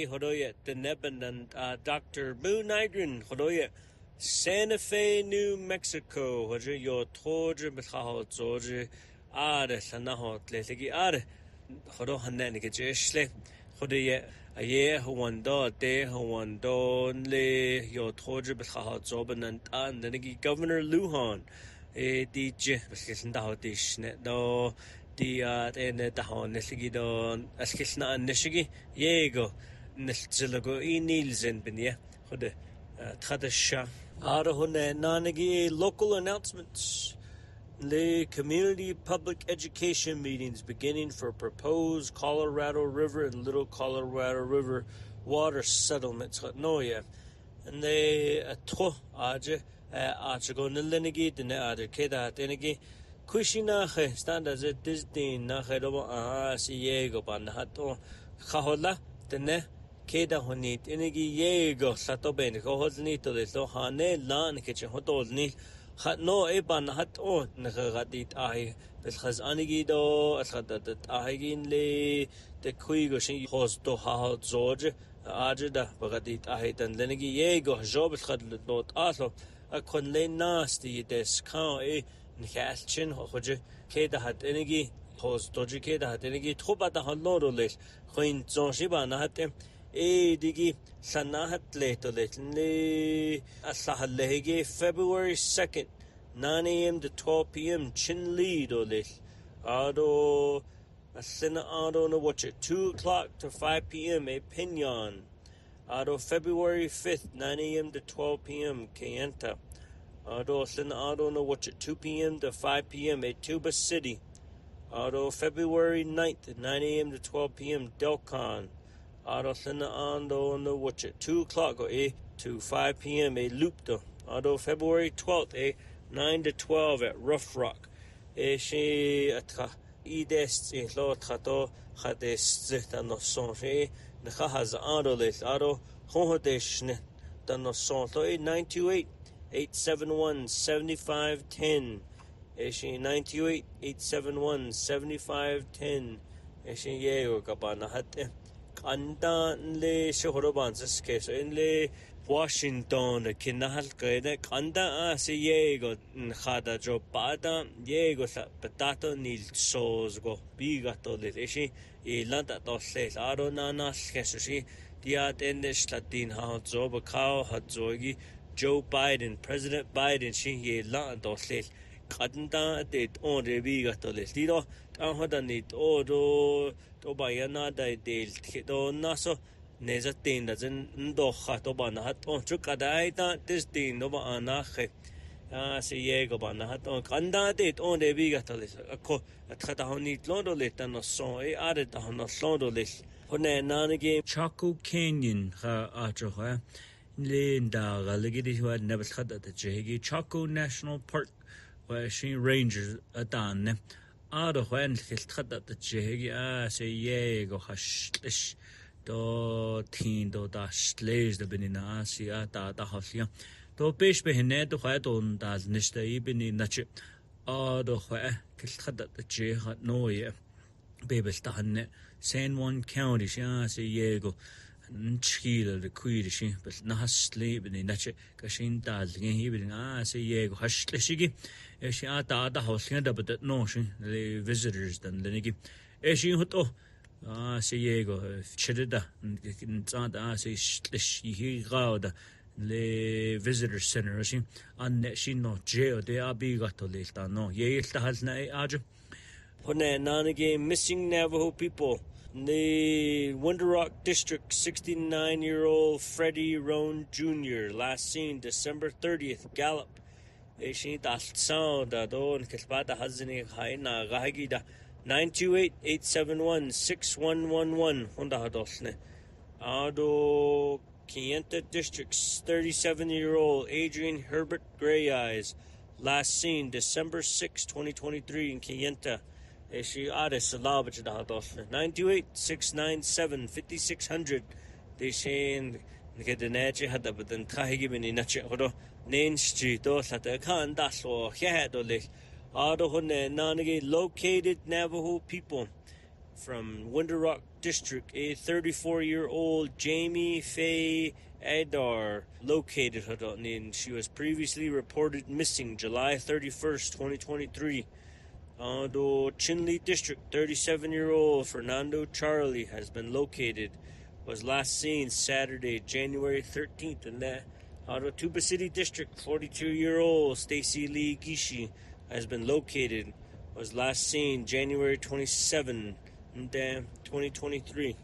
Hodoye the Neban Dr. President Nygren Hodoye Santa Fe, New Mexico Hoje yo toje bethaho zoje are sanaho tlegi are hodo hanen ge jeshle Hodoye aye hwando de hwando le yo toje bethaho zoben and the Governor Lujan di je beslenda hodishne do di ene dahon nesligi do askisna nishigi yego Nilzilago Nilzen Binya Hode Tradesha Arahone Nanagi local announcements. The community public education meetings beginning for proposed Colorado River and Little Colorado River water settlements Noya. And they to Aje Achago Nilinigi Dine Ade Keda Denigi Kushina stand as it is Din Nahedo Siego Banhato Kahola Dene Keda honit inigi yego sato ben ko hodni to so hane lan kitchen hotolni hat no eban hat on ngadit ai bes khaz anigi do ashadat ahigin le de kuigo shin hos to ha zoge ajda bagadit ai dan lenigi yego job khad dot aso akon le nasty des kan e nkhalchin hoje keda hat inigi hos doji keda hat inigi thobata hallo le khoin zonshiba na hatem digi sanahat leto le asahalege February 2nd 9 a.m. to 12 p.m. Chin Lido le ado asina ado no watch it 2 o'clock to 5 p.m. a Pinyon ado February 5th 9 a.m. to 12 p.m. Kayenta ado asina ado no watch it 2 p.m. to 5 p.m. a Tuba City ado February 9th 9 a.m. to 12 p.m. Delcon Ado sena ando no watch it 2 o'clock to 5 p.m. a Loopto. Ado February 12th 9 to 12 at Rough Rock. She atra idest in lo trato hades no son she nahaz ado les ado hohodeshne dan no son to 928-871-7510. She 928-871-7510. She yeo kabana hatte Kanda le shorobanses case in le Washington kinahal kede kanda se yego khada jo pada yego sa patato nil sozgo bigato le eshi ilanda to ses aro nana skeshi diat endish latin ha job kao ha jogi Joe Biden President Biden shi ye la to ses kanda det on de bigato le dido an hoda nit odo to bayana da del do naso neza tinda zen ndo khato bana hat on chukadai ta tis tin no ba ana khe se yego bana hat on kanda det on de biga talis akko atkata honit londo letan no son e ade ta no londo lis hone nanage Chaco Canyon ha acho ha linda galigidi wa nebel khada ta jegi Chaco National Park wa shin rangers adan Ado when khilkhada ta jegi se yego hashlish do tin do da stlej da benina asia da hafia do pesh behne do khayton da nishta ibni nach ado khwa kilkhada che hat noye bebeltahanne San Juan County sha se yego nchila de kuide shi bel nahasli bini nache kashin dal ngi bini se yego hashleshigi shi ata da hoslinga da but no shi the visitors dan lenigi shi hoto se yego chidda ntsada se shlish hi gauda le visitor center shi an shi no je de abigato le sta no ye sta halna ajo Hone Nanage missing Navajo people. The Winter Rock District 69-year-old Freddie Roan Jr. last seen December 30th Gallup. She das sound da don kelpata hazini haina gahagida 928-871-6111 honda hadosne. Ado Kayenta District's 37-year-old Adrian Herbert Gray Eyes last seen December 6, 2023 in Kayenta. She Addis Alabama da dos 928-697-5600 they say get the nature had the but then tahigibin in nature hodo Nain Street dos at the kan das or headole ado hone nanage located Navajo people from Winter Rock District. A 34-year-old Jamie Faye Adar located hodo nin she was previously reported missing July 31st 2023. The Chinle District 37-year-old Fernando Charlie has been located. Was last seen Saturday, January 13th. In the Tuba City District 42-year-old Stacy Lee Gishi has been located. Was last seen January 27, 2023.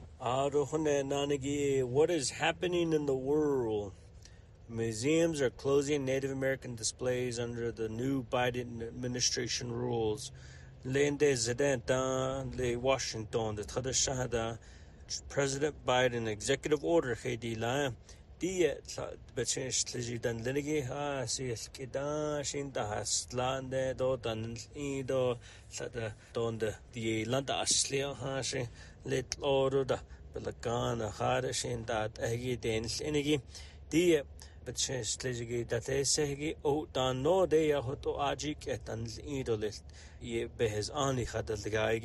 What is happening in the world? Museums are closing Native American displays under the new Biden administration rules. Lende Zedenta, Le Washington, the Tadashada, President Biden executive order, Hedila, Diet, Betchish Lijidan Linigi, Sieskida, Shinda Haslande, Dodan Ido, Sada Donda, the Landa Aslia, Hashi, Lit Orda, Belagana, Hadashin, that Egi Danish Inigi, Diet. But since that they say, oh, dan no day a hoto ajik at an idolist, ye behes ani had the guy,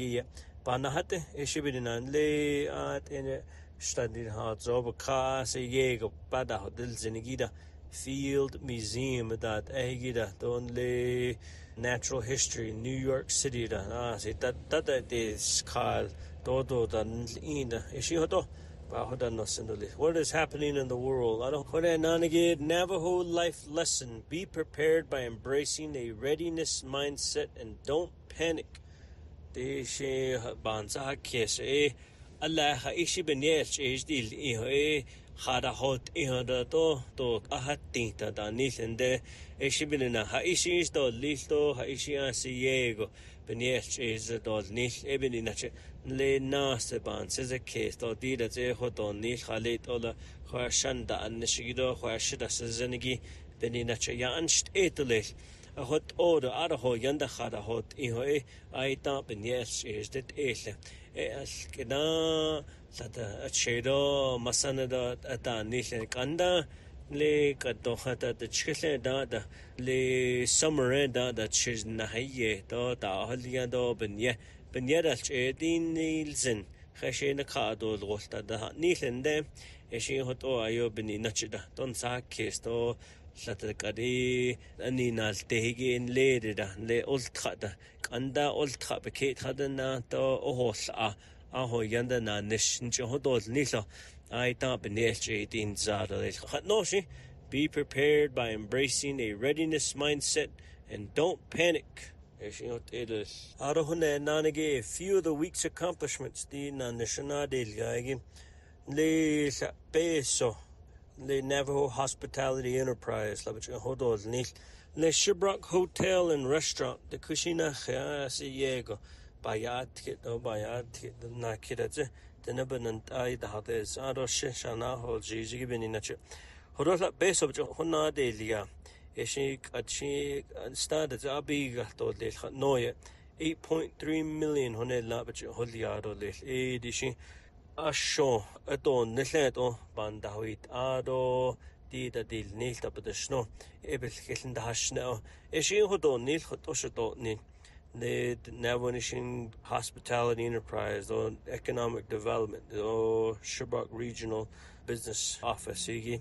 Panahate, a shibinan lay at in a studied hearts over cars, a yeg bada dilzinigida field museum that Agida, only natural history, New York City, that is called Dodo than Ina, is she hoto? What is happening in the world? Navajo life lesson. Be prepared by embracing a readiness mindset and don't panic. Allah ishi benyech dil hada hot to ahatinta da nilende ishibina ha ishi is do listo ha ishi asiego benyech is do nil ebininache le naseban says a case to did at a hot on nil halit ola shanda and nishido shida sezanigi beninache yanst etole a hot order adaho yanda hada hot ihoe I thought benyech is that ele Kena Sata Chedo Masanada Atanil Kanda Le Katohata the Chile Dada Le Summer Dada Chiz Nahaye Dota Haliado Benya Benyada Chedin Nielsen Hashena Kado Losta da Nilende Eshi Hoto Ayo Beni Nachida Don Sakisto Satakadi Anina Tehigin Leda Le Ultrada Kanda Ultra Paket Hadana to Ohosa Aho Yandana Nish Hodol Nila I thought Benech in Zada Hatnoshi. Be prepared by embracing a readiness mindset and don't panic. Arohune Nanage, a few of the week's accomplishments, the Nanishana Delgagi Le Peso. The Navajo Hospitality Enterprise, Le Shibrock Hotel and Restaurant, the Kushina Siego, Bayat Kit, the Nakidaze, the Nebanant Ai, the Hades, Ado Shishana, Holji, Beninache, Hodota Base of Hona Delia, Eshik, Achi, and started Abiga, Noye, 8.3 million Hone Labach, Holiado, Edishi. Asho ato nisleto bandawit ado da deal nil da but the snow ebel kellen da hasno ishin hodon nil hotosho nil the Navajo Nation Hospitality Enterprise or Economic Development or Sherbrooke Regional Business Office the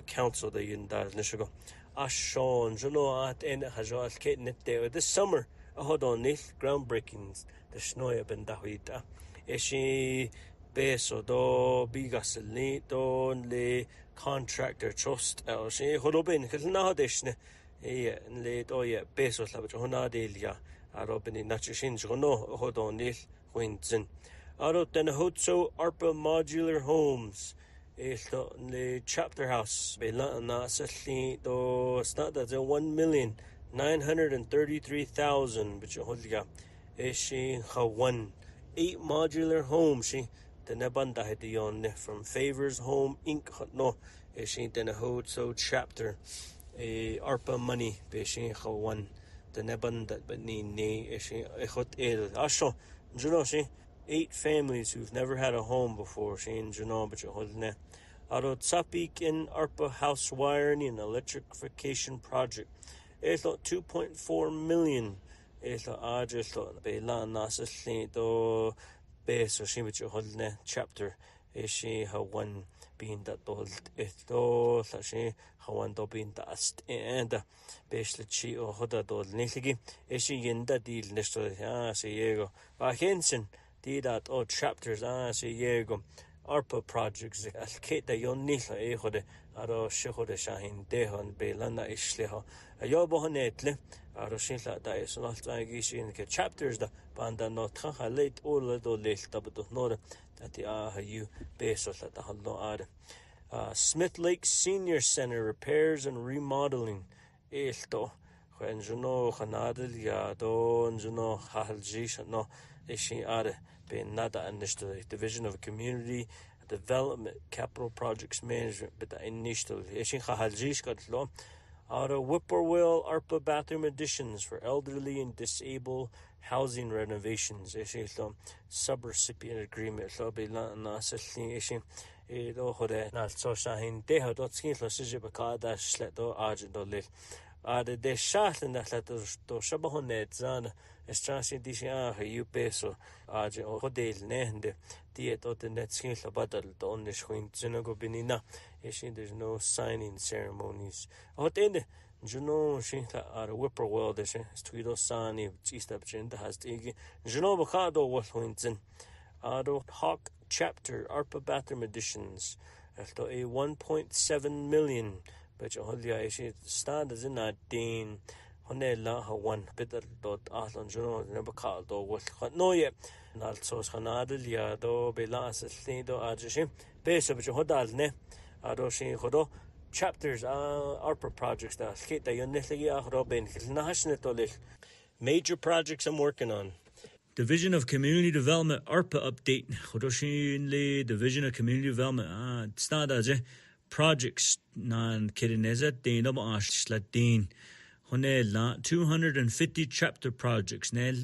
council the yindar nishago ashon juno at en hajo al kitten there this summer hodon nil groundbreakings the snow ben dahita ishi beso do bigas ni don le contractor trust or she hodobin kelna hadishne le do beso slab hona delia arobini nachishin jono hodon nil winzin arot den hotso ARPA modular homes the chapter house belana salli do stada 1,933,000 but holga she hawan 8 modular homes she the nebanda hedion from Favors Home Inc no she den hotso chapter ARPA money be she hawan the nebanda but ni she hot el asho juno she 8 families who've never had a home before. Shane Juno, but you hold ne. Arot Sapik in ARPA house wiring and electrification project. Ethot 2.4 million. Ethot Ajethot Bela Nasasli do Beso Shimich hold ne chapter. Eshi Hawan being that told Eto Sashi Hawan do being the ast and Beslichi or Hoda do Niligi. Eshi Yenda deal Nesto Siego. Henson. That chapters yego ARPA projects alkate da yon nila hode aro shehode shahin dehon belana ishleho ayobo honetle aro shinla da isnal tsagishin ke chapters da banda no tha late all do late but no that the you beso da hallo are Smith Lake Senior Center repairs and remodeling elto when juno khanadel ya don juno halji no ishi are being nada and the Division of Community Development Capital Projects Management but the initial ishi khahaljish got lo out of Whippoorwill ARPA bathroom additions for elderly and disabled housing renovations ishi lo subrecipient agreement so be na salli ishi do hore na so shahin de ha dot skin lo sije bakada shleto ajdo le de shahlen that to shabahonet zan estrasi disha you peso aj hodel nehde dieto the net skin badal don the schwin zinago binina there's no signing ceremonies hotende juno shinta ar Whippoorwill de stuido sani istabchen has tigi juno bakado wolwinzen ado hawk chapter ARPA bathroom additions after a 1.7 million but holia ishi stand as in a dean honela one better dot atlon juno never called do what no yet and also hanadil ya do belas do ajishi base of hodal ne adoshi hodo chapters ARPA projects that skate the unitly robin national major projects I'm working on. Division of Community Development ARPA update hodoshin Division of Community Development it's not as projects non kirineza dino ashladin honela 250 chapter projects nel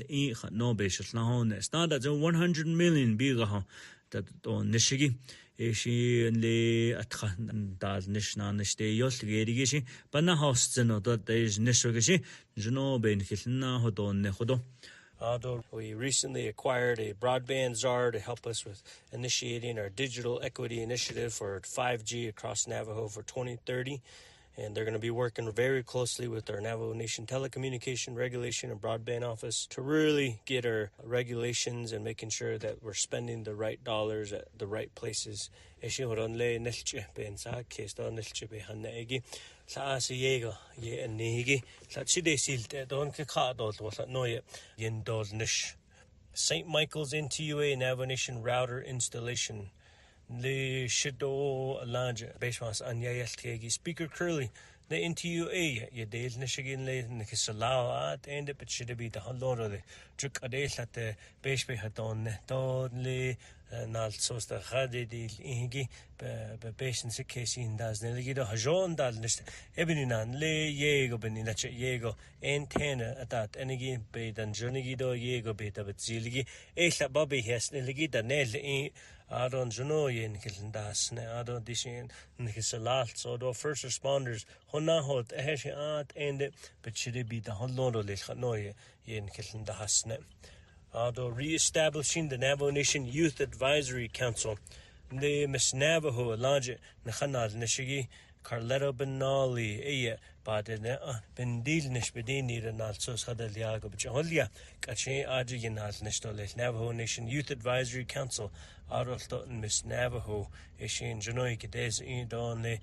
no beshal lahon stand at 100 million biga that on nishigi eshi le atkhan dal nishna nishte yol gerigishi bana hosts no that is nishogishi juno ben khilna hodon ne hodo. We recently acquired a broadband czar to help us with initiating our digital equity initiative for 5G across Navajo for 2030. And they're going to be working very closely with our Navajo Nation Telecommunication Regulation and Broadband Office to really get our regulations and making sure that we're spending the right dollars at the right places. Sa siega ye negi sa chide silte don ke khadol wala noye yendol nish St. Michael's NTUA Navajo Nation router installation le shido alanja basmas anyayeltegi speaker curly the NTUA ye del nishigin le nikisalaw at end it should be the halore juk adel at the bashbe hadon don le nalsos the khade di ingi be patients case in das neligido hajon dal nist ebininan le yego benina che yego entena atat enigi be dan jonigido yego be tabet ziligi esa babi hes neligida nel adon jono yen kildas ne adon dishin nikisalal so do first responders honna hot hesh at end but should be the hollondo le khnoye yen kildas ne ado re-establishing the Navajo Nation Youth Advisory Council. The Miss Navajo Alanje Nakhanal Nishigi Carletta Benali Eya Badene Bendil Nishbedini Nalsos Hadaliago Bjaholia Kache Ajiginal Nishtole Navajo Nation Youth Advisory Council Arolton Miss Navajo Ishin Janoi Kides Idon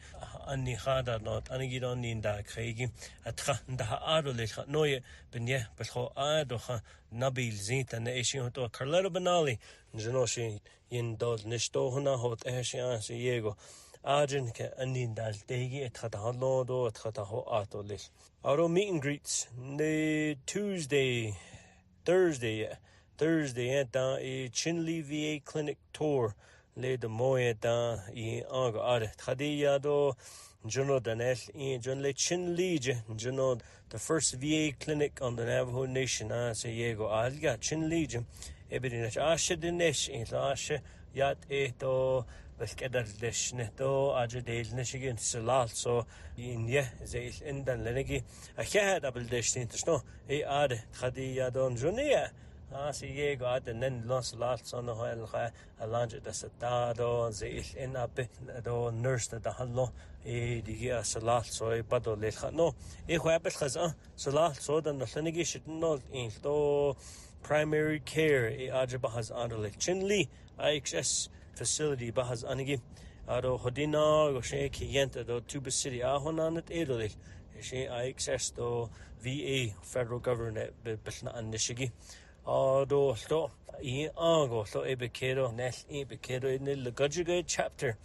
Anni Hada not Anigidon in da Kregi Atra da Adole Noye Benye Belho Adoha Nabil Zint and the Ishin Hoto Carletta Benali Janoshi in Dod Nishtohana Hot Eshian Siego Arjun ke anin dal degi et khata hallo do et khata ho ato lis. Our meet and greets the Thursday at a Chinle VA clinic tour le de moye da I ag ade khadiya do Juno Danel in John Le Chinle Juno the first VA clinic on the Navajo Nation Diego Alga Chinle ebidinach ashe dinesh in ashe yat eto Belkedar Deshneto, Ajadel Nishigan Salal, so in ye, Zail Indan Lenegi, a Had Abel Destin to snow, Ad Khadi Yadon Junia, see ye got and then lost lots on the Hoel, a lunge at the Satado, Zail in a bit, nurse at the Hallo, Digia Salat, so a Bado Lecha. No, Wabet has Salat, so then the Lenegi should not in primary care, Ajabahas Adole Chinle, IXS. Facility bahas anigi ado hodina go she kiyenta do Tuba City ahonanet edole she IXS do VA federal government bilna anishigi ado sto I ago so ebekedo nes ebekedo in the Gajiga chapter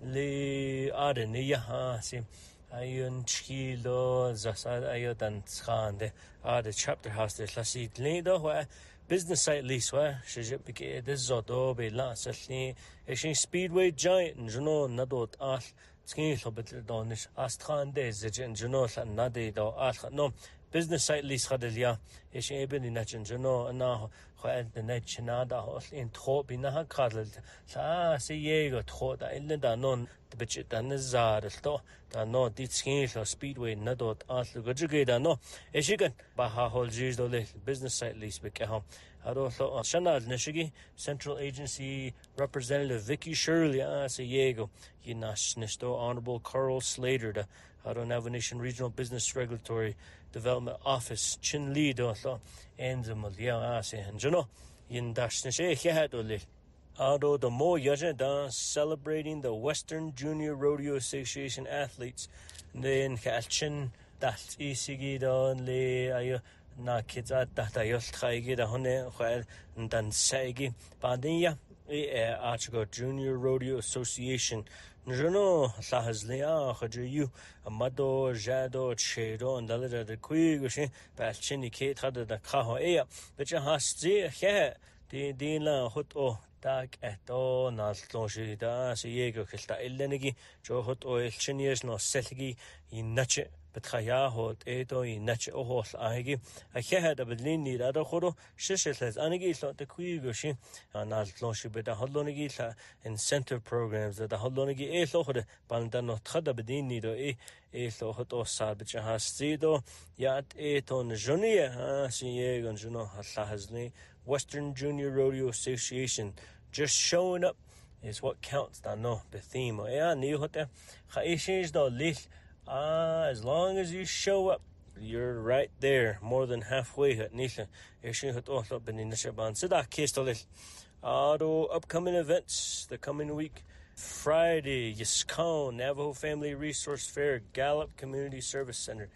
le adeniya ha sim ayun chilo zasad ayodan khande ade chapter house de classic ledo wa business site lease where shijip bike this zodo be la salni eshin speedway giant juno nadot al skin lobet donish astran de zejen juno nade do al no business site lease khadelia eshin eben in nachin juno na khad the net chinada in tro bina khadel sa se yego tro da in da non the budget dan zar to da no dit skin lo speedway nadot al gojige da no eshigan baha hol jiz do business site lease bike ha ado Shanal Nishigi Central Agency Representative Vicky Shirley Yego Yinash Nisto Honorable Carl Slater the Ado Navajo Nation Regional Business Regulatory Development Office Chinle do Enzamal and Juno Yindash Nishe Yadole Ado the Mo Yajada celebrating the Western Junior Rodeo Association athletes then Kachin that Isigi don le ayo na kids at that I just try get a honey and then say Bandia Archigo Junior Rodeo Association Juno Lahazlia Haju Amado Jado Chedo and the letter the Quigushi Bachini Kate had the Kaho Ea but you has the hair the Dina Hot o Dag eto Naltonshi da Siego Kilta Elenigi Jo Hot oil Chinias no Selgi in Nache Khaya hot eto in Nache ohol agi a had a bedlini da horo shishles anigi so the Quigushi and Naltonshi beta holonigi incentive programs that the holonigi e lohode bandano Tada bedini do e so hot o sabich has sido yat eto Jonia Siego and Juno Hasni Western Junior Rodeo Association just showing up is what counts. I know the theme. Yeah, new hotel. As long as you show up, you're right there, more than halfway. Upcoming events the coming week. Friday, Yiscone Navajo Family Resource Fair, Gallup Community Service Center.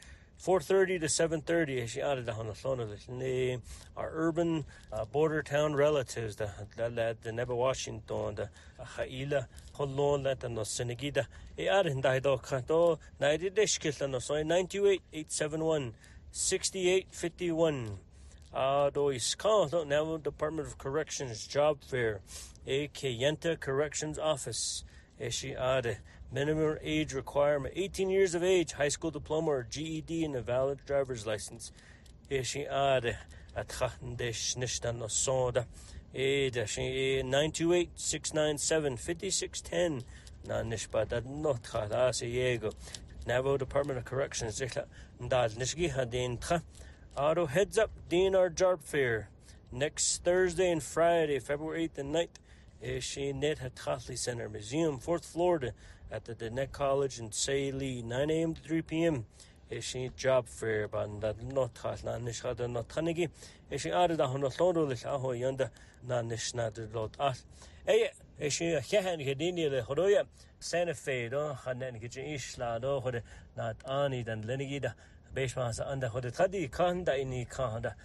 4:30 to 7:30. Our urban border town relatives, the Neba Washington, the Haila, Holon, that and the Senegida. Daido Kato, 98 871 6851. Do Iskan, Navajo Department of Corrections Job Fair. Kayenta Corrections Office. She minimum age requirement 18 years of age, high school diploma or GED, and a valid driver's license. She at Khandesh Nishtan Soda. 928-697-5610. Nanishbad not Khadasiego. Navajo Department of Corrections. Ndad Nishgi Hadin Kha. Auto heads up DNR Job Fair next Thursday and Friday, February 8th and 9th. She Net Hatkatli Center Museum, 4th Florida, at the Net College in Sayle, 9 a.m. to 3 p.m. She job fair, but not Nanish had not Tanigi. She added a Honotodo Aho Yanda Nanish Nadot At. She a Hahan Hedini the Horoya, Santa Fe, Hanan Kitchen Ishlado, not Ani than Lenigida. Bashmas under Hodetadi Kanda in Kanda.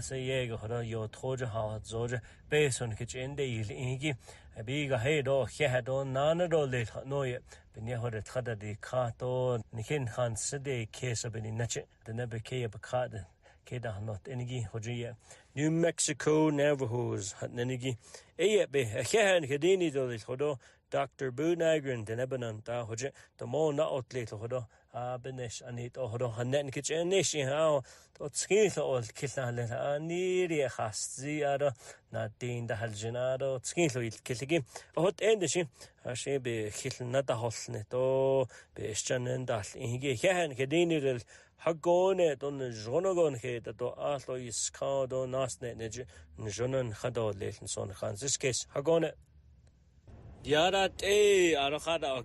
Say Yego Hodo, your Toja Howard Zoja, based on kitchen day Ingi, a big head or Hado, Nanado late Noya, Beneho the Tada de Kato, Nikin Han Sede case of any nature, the never K of a card, Keda not Enigi, Hojia, New Mexico, Navajos, Hatnenigi, Ayabe, a Hahan Hedini do this Hodo, Dr. Nygren, the Nebanon, Hoja, the more not outlet Hodo. Benish and it or Hanet kitchen nation how skill or Kitna near Hasti, not Dean the Halgenado, skill Kitty. Hot ending, I say be Kittle not a hosnet or be Shan and that in Gahan Hedini Hagone on the Jonogon head that Arlo is called on Nasnet Jonan Hado Leighton son Hans. This case Hagone Yarat Arahada.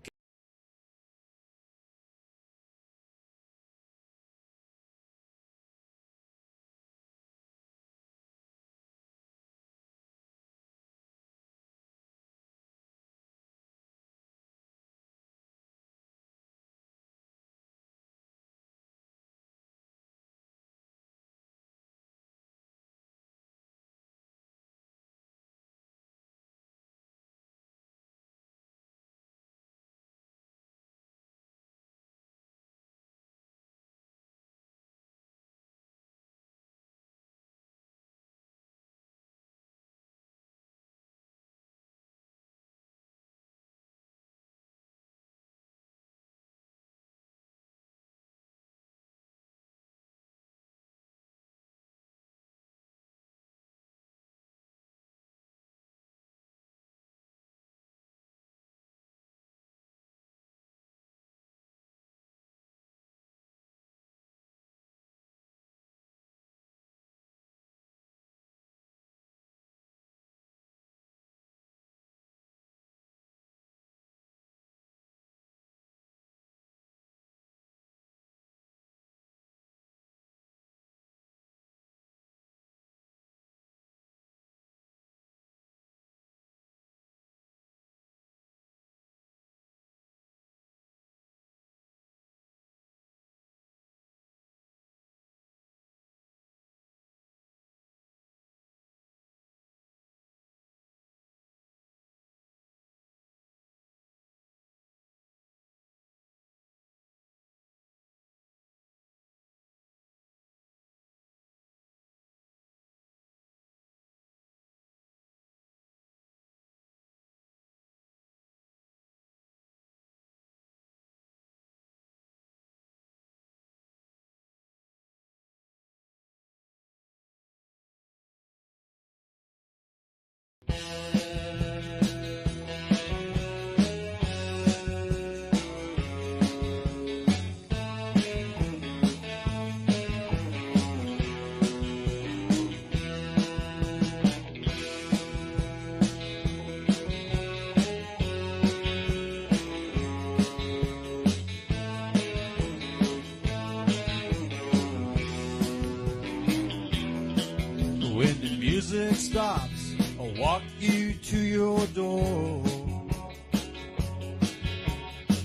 music stops, I'll walk you to your door.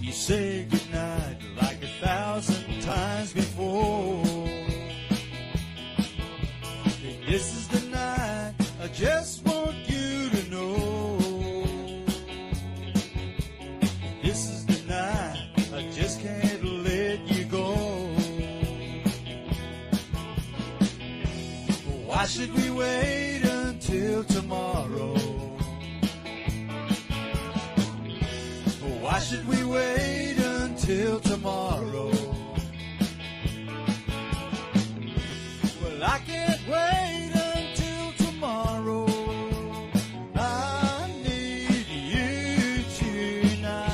You say goodnight like 1,000 times before. This is the night, I just want you to know. This is the night, I just can't let you go. Why should we wait until tomorrow? Why should we wait until tomorrow? Well, I can't wait until tomorrow. I need you tonight.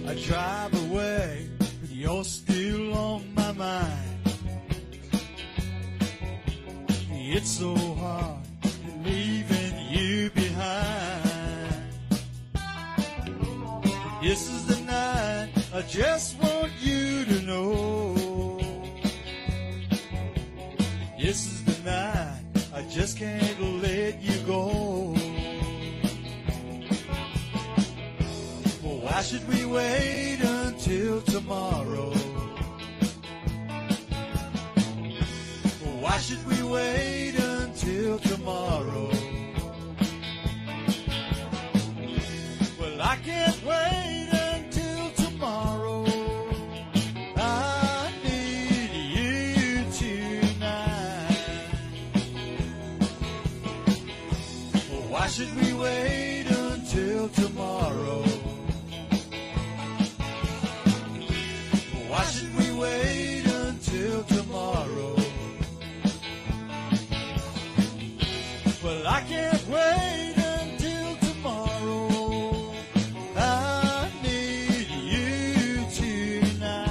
I drive away, but you're still on my mind. It's so hard leaving you behind. This is the night I just want you to know. This is the night I just can't let you go. Why should we wait until tomorrow? Why should we wait until tomorrow? Well, I can't wait until tomorrow. I need you tonight. Why should we wait until tomorrow? Why should we wait until tomorrow? Well, I can't wait until tomorrow. I need you tonight.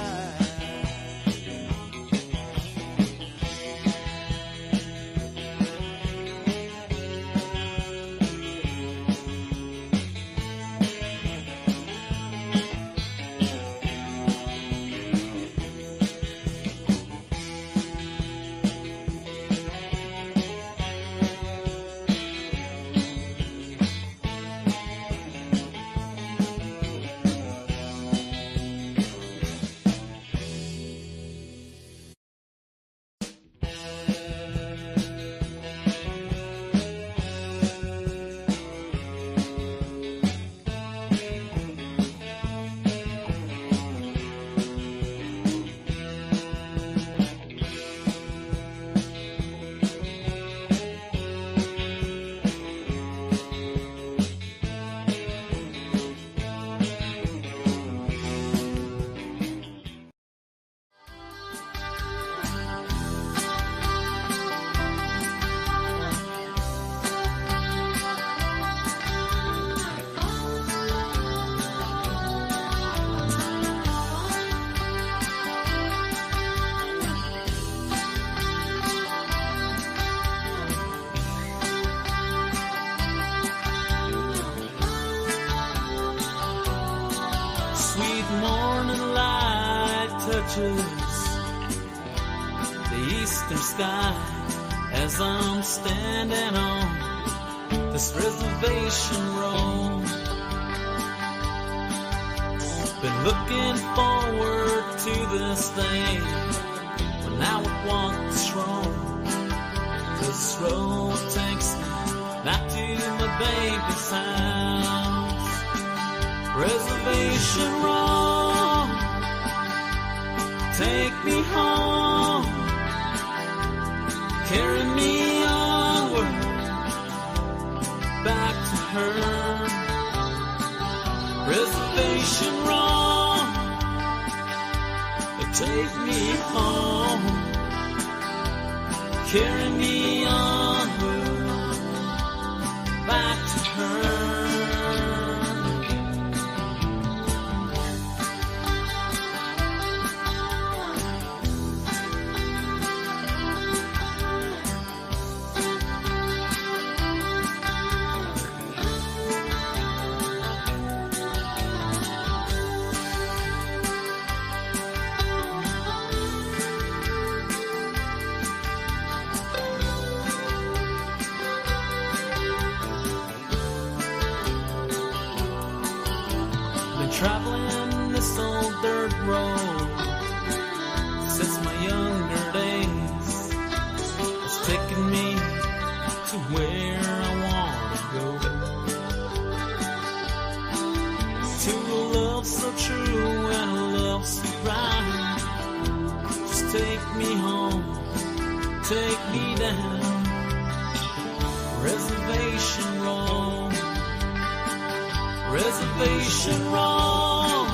touches the eastern sky as I'm standing on this reservation road. Been looking forward to this day when I would walk this road. This road takes me not to my baby's house. Reservation road, take me home, carry me onward, back to her. Reservation road, take me home, carry me onward, back to her. traveling this old dirt road since my younger days. It's taken me to where I want to go. To a love so true and a love so right. Just take me home, take me down Reservation Road. Reservation Road,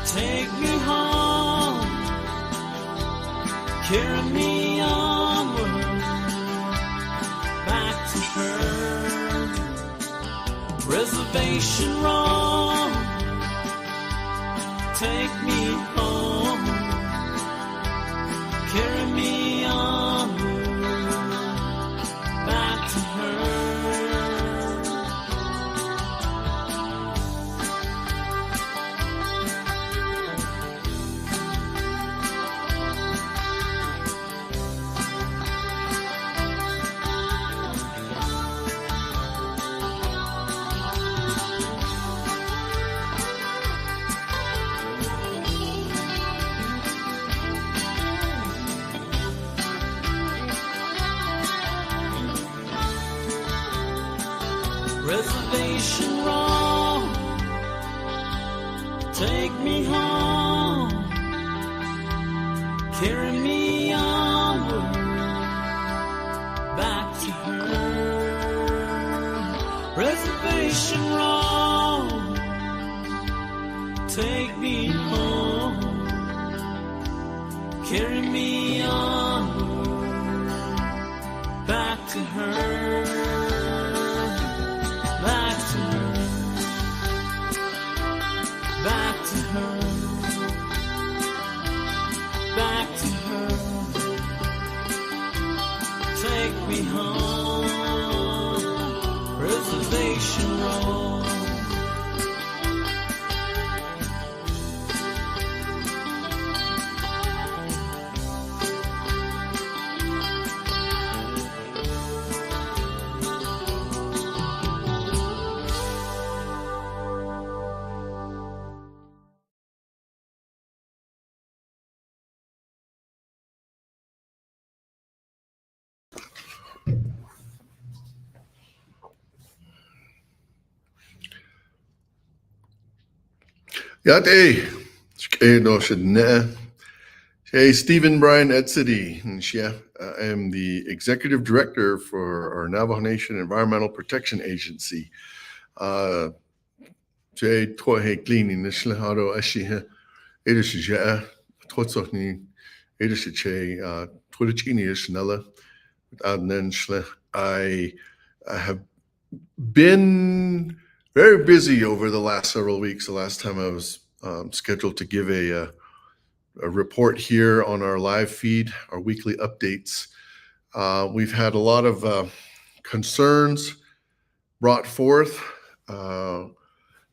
take me home, carry me onward, back to her. Reservation Road, take me home, carry me onward, back to her. Reservation Road, take me home, carry me onward, back to her. Reservation Road, take me home, carry me onward, back to her. Back to her, back to her, back to her. Take me home, Reservation Road. Yate, no shidne. Hey, Stephen Brian Edsity, and I am the Executive Director for our Navajo Nation Environmental Protection Agency. Jay Tohe Cleaning, the Shlehado Ashiha, Edishja, Totsochni, Edishache, Twitchini Shnella, Adnan Shleh. I have been very busy over the last several weeks. The last time I was scheduled to give a report here on our live feed, our weekly updates. We've had a lot of concerns brought forth,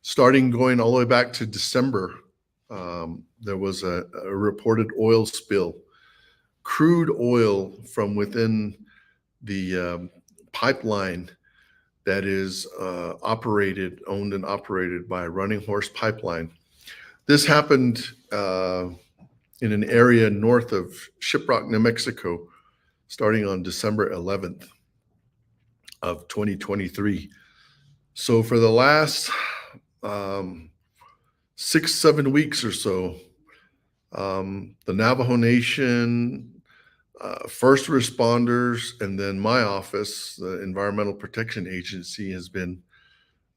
starting going all the way back to December. There was a reported oil spill, crude oil from within the pipeline that is owned and operated by Running Horse Pipeline. This happened in an area north of Shiprock, New Mexico, starting on December 11th of 2023. So for the last 6-7 weeks or so, the Navajo Nation, first responders, and then my office, the Environmental Protection Agency, has been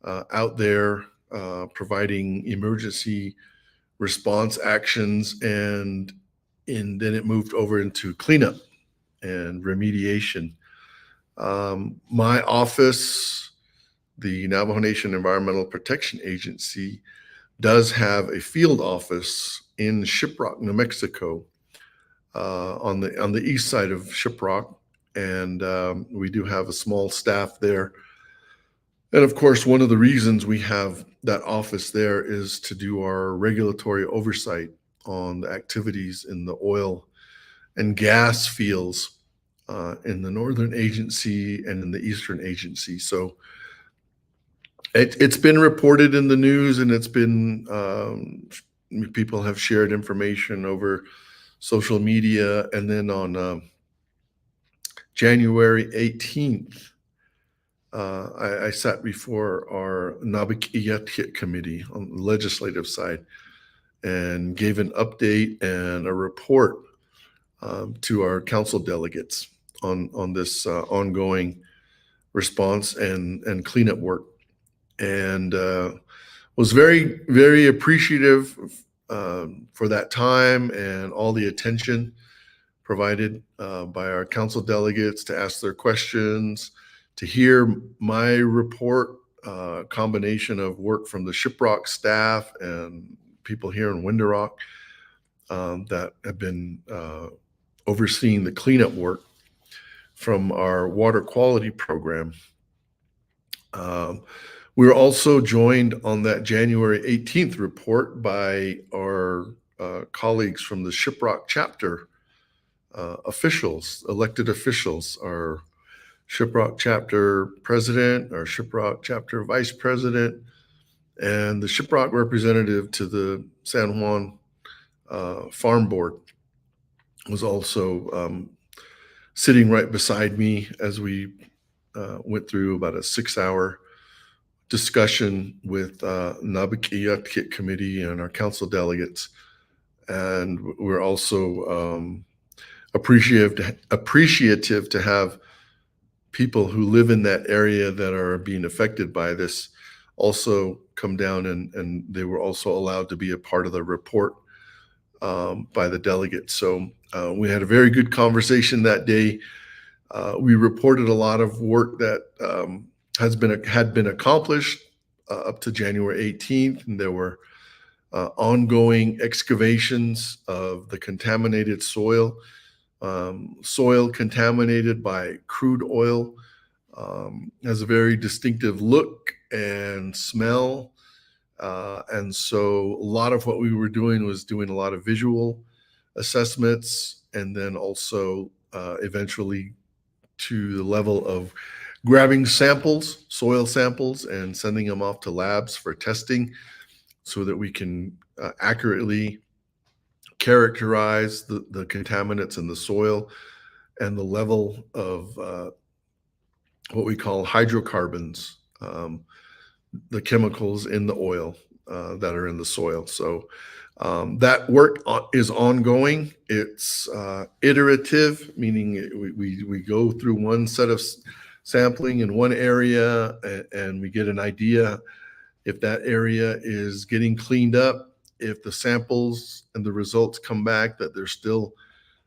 out there providing emergency response actions, and then it moved over into cleanup and remediation. My office, the Navajo Nation Environmental Protection Agency, does have a field office in Shiprock, New Mexico, on the east side of Shiprock, and we do have a small staff there. And of course, one of the reasons we have that office there is to do our regulatory oversight on the activities in the oil and gas fields in the Northern Agency and in the Eastern Agency. So It's been reported in the news, and it's been people have shared information over social media. And then on January 18th, I sat before our Navajo committee on the legislative side and gave an update and a report to our council delegates on this ongoing response and cleanup work, and was very, very appreciative for that time and all the attention provided by our council delegates to ask their questions, to hear my report, combination of work from the Shiprock staff and people here in Window Rock that have been overseeing the cleanup work from our water quality program. We were also joined on that January 18th report by our colleagues from the Shiprock chapter officials, elected officials, our Shiprock chapter president, our Shiprock chapter vice president, and the Shiprock representative to the San Juan Farm Board was also sitting right beside me as we went through about a 6-hour discussion with Navajo committee and our council delegates. And we're also appreciative to have people who live in that area that are being affected by this also come down, and they were also allowed to be a part of the report by the delegates. So we had a very good conversation that day. We reported a lot of work that had been accomplished up to January 18th, and there were ongoing excavations of the contaminated soil, soil contaminated by crude oil, has a very distinctive look and smell. And so a lot of what we were doing was doing a lot of visual assessments, and then also eventually to the level of grabbing samples, soil samples, and sending them off to labs for testing so that we can accurately characterize the contaminants in the soil and the level of what we call hydrocarbons, the chemicals in the oil that are in the soil. So that work is ongoing. It's iterative, meaning we go through one set of sampling in one area, and we get an idea if that area is getting cleaned up. If the samples and the results come back that there's still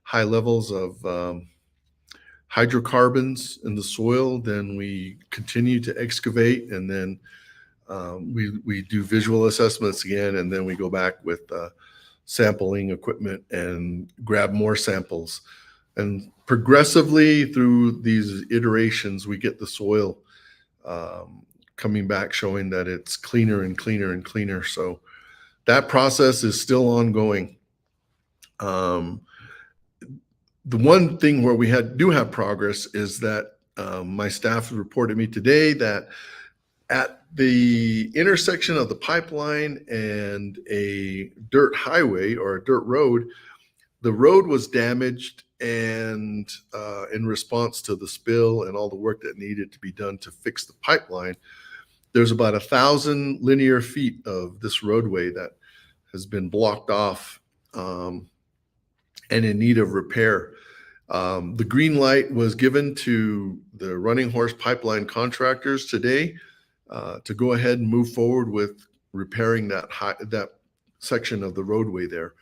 high levels of hydrocarbons in the soil, then we continue to excavate, and then we do visual assessments again, and then we go back with sampling equipment and grab more samples. And progressively through these iterations, we get the soil coming back showing that it's cleaner and cleaner and cleaner. So that process is still ongoing. The one thing where we do have progress is that my staff reported me today that at the intersection of the pipeline and a dirt highway or a dirt road, the road was damaged, and in response to the spill and all the work that needed to be done to fix the pipeline, there's about 1,000 linear feet of this roadway that has been blocked off and in need of repair. The green light was given to the Running Horse pipeline contractors today to go ahead and move forward with repairing that section of the roadway there.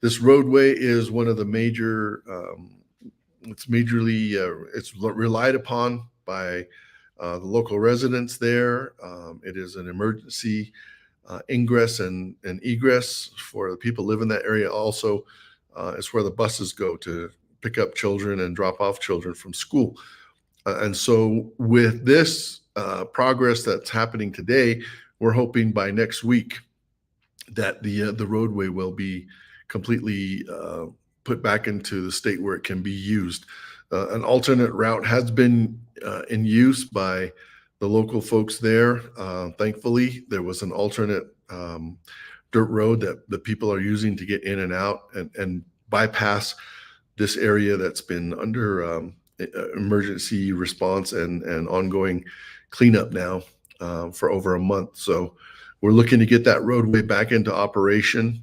This roadway is one of the major, it's relied upon by the local residents there. It is an emergency ingress and egress for the people who live in that area. Also, it's where the buses go to pick up children and drop off children from school. And so with this progress that's happening today, we're hoping by next week that the roadway will be completely put back into the state where it can be used. An alternate route has been in use by local folks there. Thankfully, there was an alternate dirt road that the people are using to get in and out and bypass this area that's been under emergency response and ongoing cleanup now for over a month. So we're looking to get that roadway back into operation.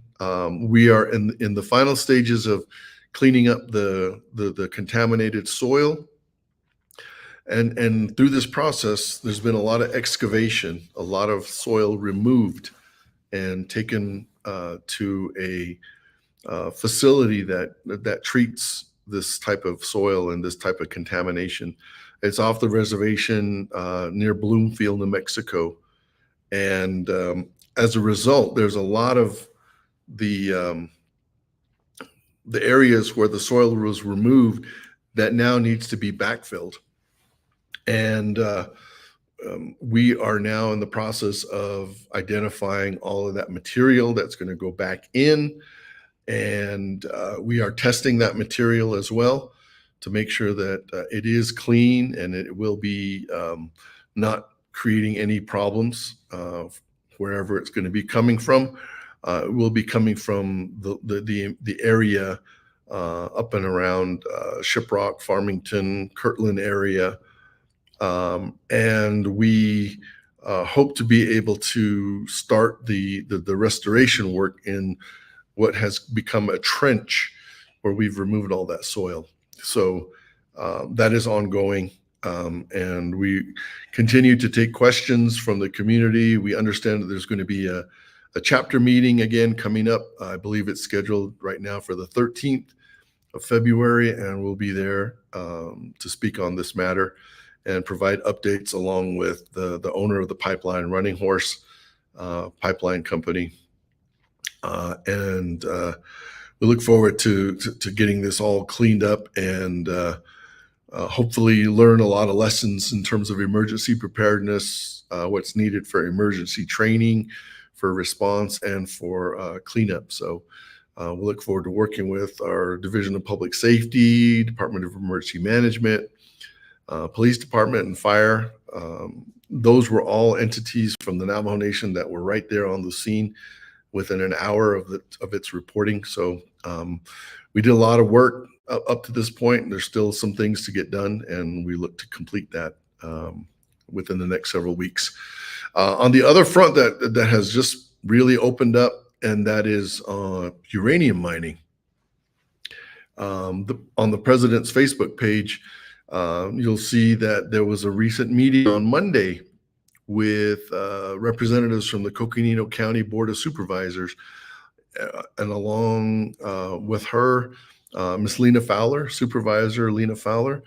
We are in the final stages of cleaning up the contaminated soil. And through this process, there's been a lot of excavation, a lot of soil removed and taken to a facility that treats this type of soil and this type of contamination. It's off the reservation near Bloomfield, New Mexico. And as a result, there's a lot of the areas where the soil was removed that now needs to be backfilled. And we are now in the process of identifying all of that material that's going to go back in. And we are testing that material as well to make sure that it is clean and it will be not creating any problems wherever it's going to be coming from. It will be coming from the area up and around Shiprock, Farmington, Kirtland area. And we hope to be able to start the restoration work in what has become a trench where we've removed all that soil. So that is ongoing. And we continue to take questions from the community. We understand that there's going to be a chapter meeting again coming up. I believe it's scheduled right now for the 13th of February, and we'll be there to speak on this matter and provide updates along with the owner of the pipeline, Running Horse Pipeline Company. And we look forward to getting this all cleaned up and hopefully learn a lot of lessons in terms of emergency preparedness, what's needed for emergency training, for response, and for cleanup. So we look forward to working with our Division of Public Safety, Department of Emergency Management, Police Department, and Fire. Those were all entities from the Navajo Nation that were right there on the scene within an hour of its reporting. So we did a lot of work up to this point, and there's still some things to get done, and we look to complete that within the next several weeks. On the other front that has just really opened up, and that is uranium mining. On the president's Facebook page, you'll see that there was a recent meeting on Monday with representatives from the Coconino County Board of Supervisors, and along with her, Miss Lena Fowler, Supervisor Lena Fowler.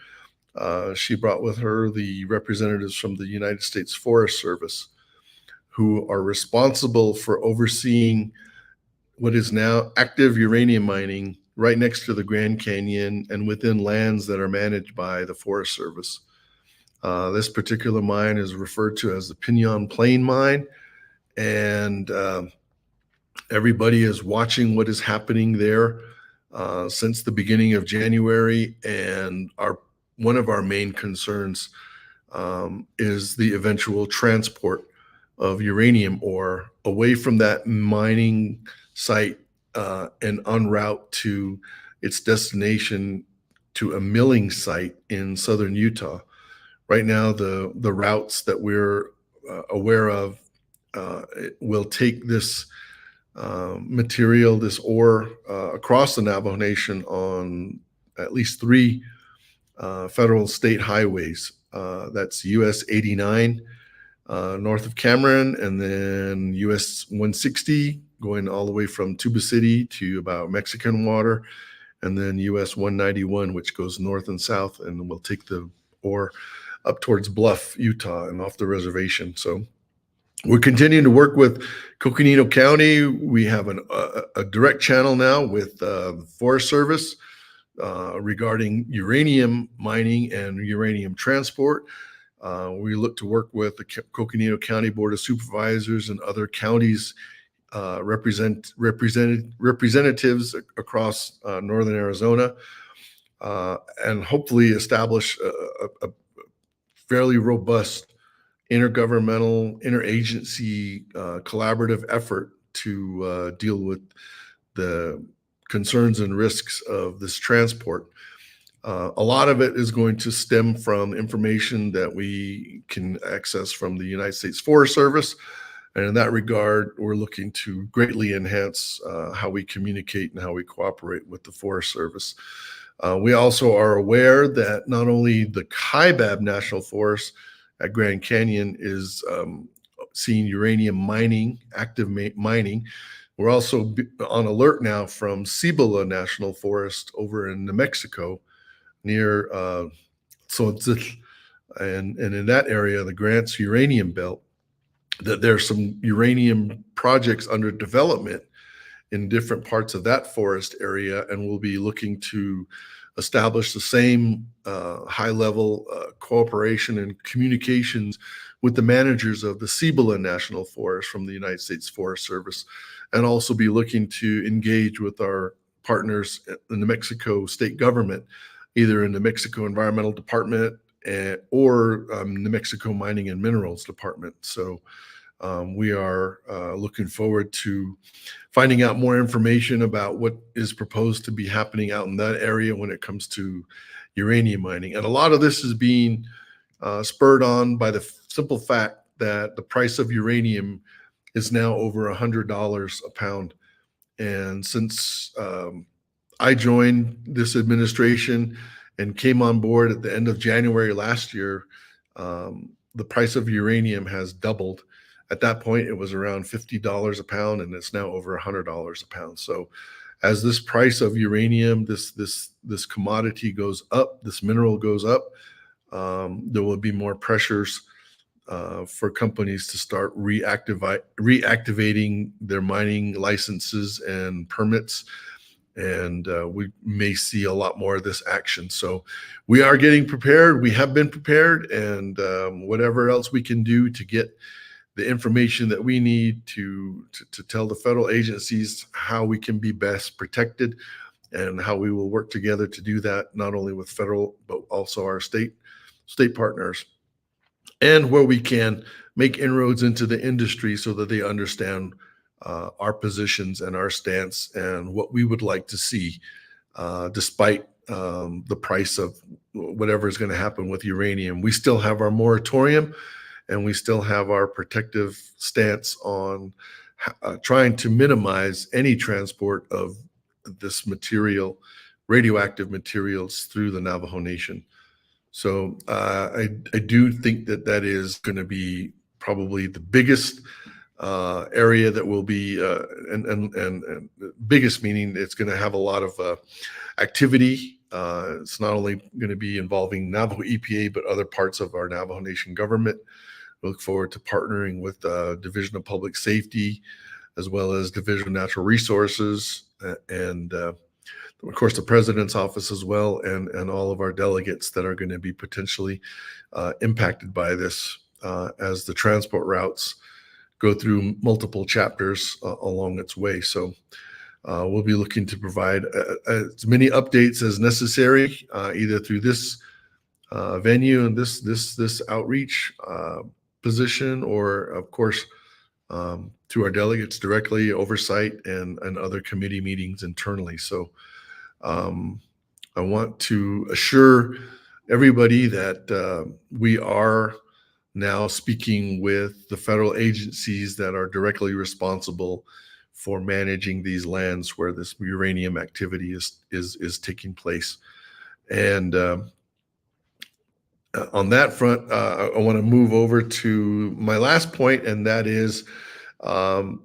She brought with her the representatives from the United States Forest Service, who are responsible for overseeing what is now active uranium mining right next to the Grand Canyon and within lands that are managed by the Forest Service. This particular mine is referred to as the Pinyon Plain Mine, and everybody is watching what is happening there since the beginning of January. And one of our main concerns is the eventual transport of uranium ore away from that mining site and en route to its destination to a milling site in southern Utah. Right now, the routes that we're aware of will take this material, this ore, across the Navajo Nation on at least 3 federal state highways. That's US 89 north of Cameron, and then US 160 going all the way from Tuba City to about Mexican Water, and then US 191, which goes north and south, and we'll take the ore up towards Bluff, Utah, and off the reservation. So we're continuing to work with Coconino County. We have a direct channel now with the Forest Service regarding uranium mining and uranium transport. We look to work with the Coconino County Board of Supervisors and other counties representatives across northern Arizona, and hopefully establish a fairly robust intergovernmental, interagency, collaborative effort to deal with the concerns and risks of this transport. A lot of it is going to stem from information that we can access from the United States Forest Service. And in that regard, we're looking to greatly enhance how we communicate and how we cooperate with the Forest Service. We also are aware that not only the Kaibab National Forest at Grand Canyon is seeing uranium mining, active mining. We're also on alert now from Cibola National Forest over in New Mexico near Tzotzil, and in that area, the Grants Uranium Belt, that there's some uranium projects under development in different parts of that forest area, and we'll be looking to establish the same high-level cooperation and communications with the managers of the Cibola National Forest from the United States Forest Service, and also be looking to engage with our partners in the Mexico state government, either in the Mexico Environmental Department or New Mexico Mining and Minerals Department. So we are looking forward to finding out more information about what is proposed to be happening out in that area when it comes to uranium mining. And a lot of this is being spurred on by the simple fact that the price of uranium is now over $100 a pound. And since I joined this administration and came on board at the end of January last year, the price of uranium has doubled. At that point, it was around $50 a pound, and it's now over $100 a pound. So as this price of uranium, this commodity goes up, this mineral goes up, there will be more pressures for companies to start reactivating their mining licenses and permits. And we may see a lot more of this action. So we are getting prepared. We have been prepared, and whatever else we can do to get the information that we need to tell the federal agencies how we can be best protected and how we will work together to do that, not only with federal, but also our state partners, and where we can make inroads into the industry so that they understand our positions and our stance and what we would like to see, despite the price of whatever is going to happen with uranium. We still have our moratorium, and we still have our protective stance on trying to minimize any transport of this material, radioactive materials, through the Navajo Nation. So I do think that is going to be probably the biggest area that will be, and biggest meaning it's going to have a lot of activity. It's not only going to be involving Navajo EPA, but other parts of our Navajo Nation government. We look forward to partnering with Division of Public Safety, as well as Division of Natural Resources, and of course the President's office as well, and all of our delegates that are going to be potentially impacted by this as the transport routes go through multiple chapters along its way. So we'll be looking to provide as many updates as necessary, either through this venue and this outreach position, or of course to our delegates directly, oversight, and other committee meetings internally. So I want to assure everybody that we are now speaking with the federal agencies that are directly responsible for managing these lands where this uranium activity is taking place. And on that front, I want to move over to my last point, and that is the